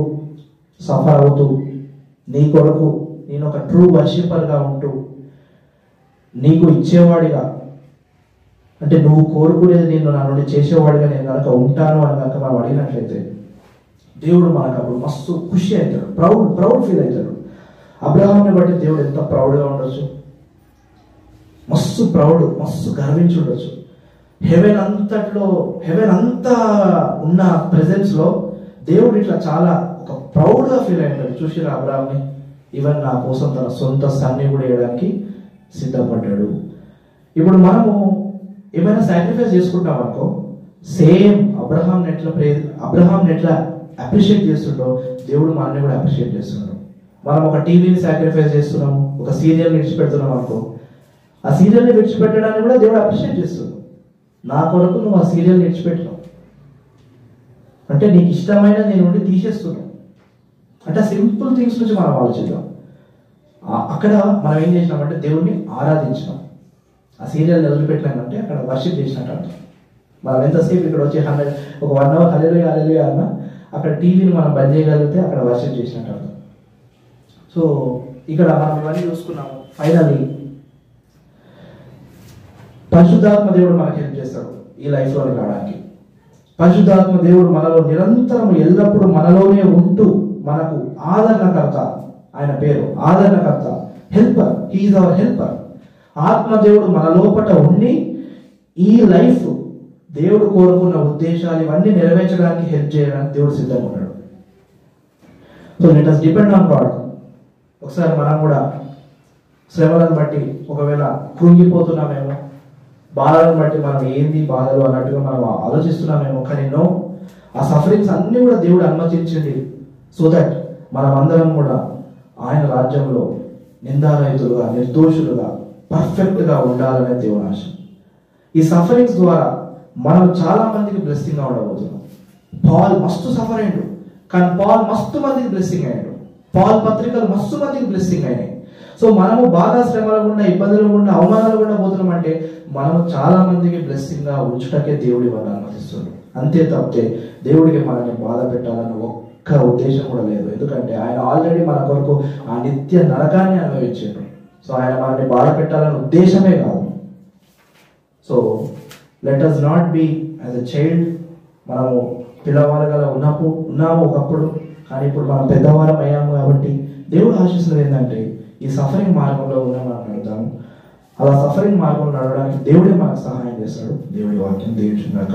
సఫర్ అవుతూ, నీ కొరకు నేను ఒక ట్రూ వర్షిపర్గా ఉంటూ, నీకు ఇచ్చేవాడిగా, అంటే నువ్వు కోరుకునేది నేను నా నుండి చేసేవాడిగా నేను కనుక ఉంటాను అని కనుక మనం అడిగినట్లయితే దేవుడు మనకు అప్పుడు మస్తు ఖుషి అవుతాడు, ప్రౌడ్ ఫీల్ అవుతాడు. అబ్రహాంని బట్టి దేవుడు ఎంత ప్రౌడ్గా ఉండొచ్చు, మస్తు గర్వించి ఉండొచ్చు. హెవెన్ అంతా ఉన్న ప్రెజెన్స్లో దేవుడు ఇట్లా చాలా ఒక ప్రౌడ్గా ఫీల్ అయ్యాడు. చూసిరా అబ్రహాంని? ఈవెన్ నా కోసం తన సొంత సన్ని కూడా వేయడానికి సిద్ధపడ్డాడు. ఇప్పుడు మనము ఏమైనా సాక్రిఫైస్ చేసుకుంటాం అనుకో, సేమ్ అబ్రహాం ఎట్లా అప్రిషియేట్ చేస్తుండో దేవుడు మనల్ని కూడా అప్రిషియేట్ చేస్తున్నాడు. మనం ఒక టీవీని సాక్రిఫైస్ చేస్తున్నాము, ఒక సీరియల్ని విడిచిపెడుతున్నాం అనుకో, ఆ సీరియల్ని విడిచిపెట్టడానికి కూడా దేవుడు అప్రిషియేట్ చేస్తున్నాడు. నా కొరకు నువ్వు ఆ సీరియల్ని విడిచిపెట్టావు అంటే నీకు ఇష్టమైన నేను నుండి తీసేస్తున్నావు. అంటే సింపుల్ థింగ్స్ నుంచి మనం ఆలోచిద్దాం. అక్కడ మనం ఏం చేసినామంటే దేవుణ్ణి ఆరాధించినాం. ఆ సీరియల్ని వదిలిపెట్టినామంటే అక్కడ వర్షిప్ చేసినట్టు అంట. మనం ఎంతసేపు ఇక్కడ వచ్చి ఒక 1 hour హల్లెలూయా అన్నా, అక్కడ టీవీని మనం బంద్ చేయగలిగితే అక్కడ వర్షిప్ చేసినట్టు అంట. సో ఇక్కడ మనం ఇవన్నీ చూసుకున్నాము. ఫైనల్లీ పరిశుద్ధాత్మ దేవుడు మనకి హెల్ప్ చేస్తాడు ఈ లైఫ్లోకి రావడానికి. పరిశుద్ధాత్మ దేవుడు మనలో నిరంతరం ఎల్లప్పుడూ మనలోనే ఉంటూ మనకు ఆదరణకర్త, ఆయన పేరు ఆదరణకర్త, హెల్పర్. He is our helper. ఆత్మదేవుడు మన లోపల ఉండి ఈ లైఫ్ దేవుడు కోరుకున్న ఉద్దేశాలు ఇవన్నీ నెరవేర్చడానికి హెల్ప్ చేయడానికి దేవుడు సిద్ధంగా ఉన్నాడు. So let us depend on God. ఒకసారి మనం కూడా శ్రమలను బట్టి ఒకవేళ కృంగిపోతున్నామేమో, బాధలను బట్టి మనం ఏంది బాధలు అన్నట్టుగా మనం ఆలోచిస్తున్నామేమో, కానీ నో, ఆ సఫరింగ్స్ అన్ని కూడా దేవుడు అనుమతించింది సో దట్ మనం అందరం కూడా ఆయన రాజ్యంలో నిందారహితులుగా, నిర్దోషులుగా, పర్ఫెక్ట్గా ఉండాలనే దేవుని ఆశ. ఈ సఫరింగ్స్ ద్వారా మనం చాలా మందికి బ్లెస్సింగ్ గా ఉండబోతున్నాం. పాల్ మస్తు సఫర్ అయ్యాడు, కానీ పాల్ మస్తు మందికి బ్లెస్సింగ్ అయ్యాడు. పాల్ పత్రికలు మస్తు మందికి బ్లెస్సింగ్ అయినాయి. సో మనము బాగా శ్రమల గుండా, ఇబ్బందుల గుండా, అవమానాలు గుండా పోతున్నాం అంటే మనము చాలా మందికి బ్లెస్సింగ్ గా ఉంచుటకే దేవుడి వల్ల అనుమతిస్తుంది. అంతే తప్పితే దేవుడికి మనల్ని బాధ పెట్టాలన్న ఒక్క ఉద్దేశం కూడా లేదు. ఎందుకంటే ఆయన ఆల్రెడీ మన కొరకు ఆ నిత్య నరకాన్ని అనుభవించాడు. సో ఆయన మనల్ని బాధ పెట్టాలన్న ఉద్దేశమే కాదు. So let us not be as a child. మనము పిల్లవాళ్ళగా ఉన్నాము ఒకప్పుడు, కానీ ఇప్పుడు మనం పెద్దవారం అయ్యాము కాబట్టి దేవుడు ఆశిస్తున్నది ఏంటంటే ఈ సఫరింగ్ మార్గంలో ఉన్న మనం నడుద్దాము. అలా సఫరింగ్ మార్గంలో నడవడానికి దేవుడే మనకు సహాయం చేస్తాడు. దేవుడి వాక్యం దీవించుగాక.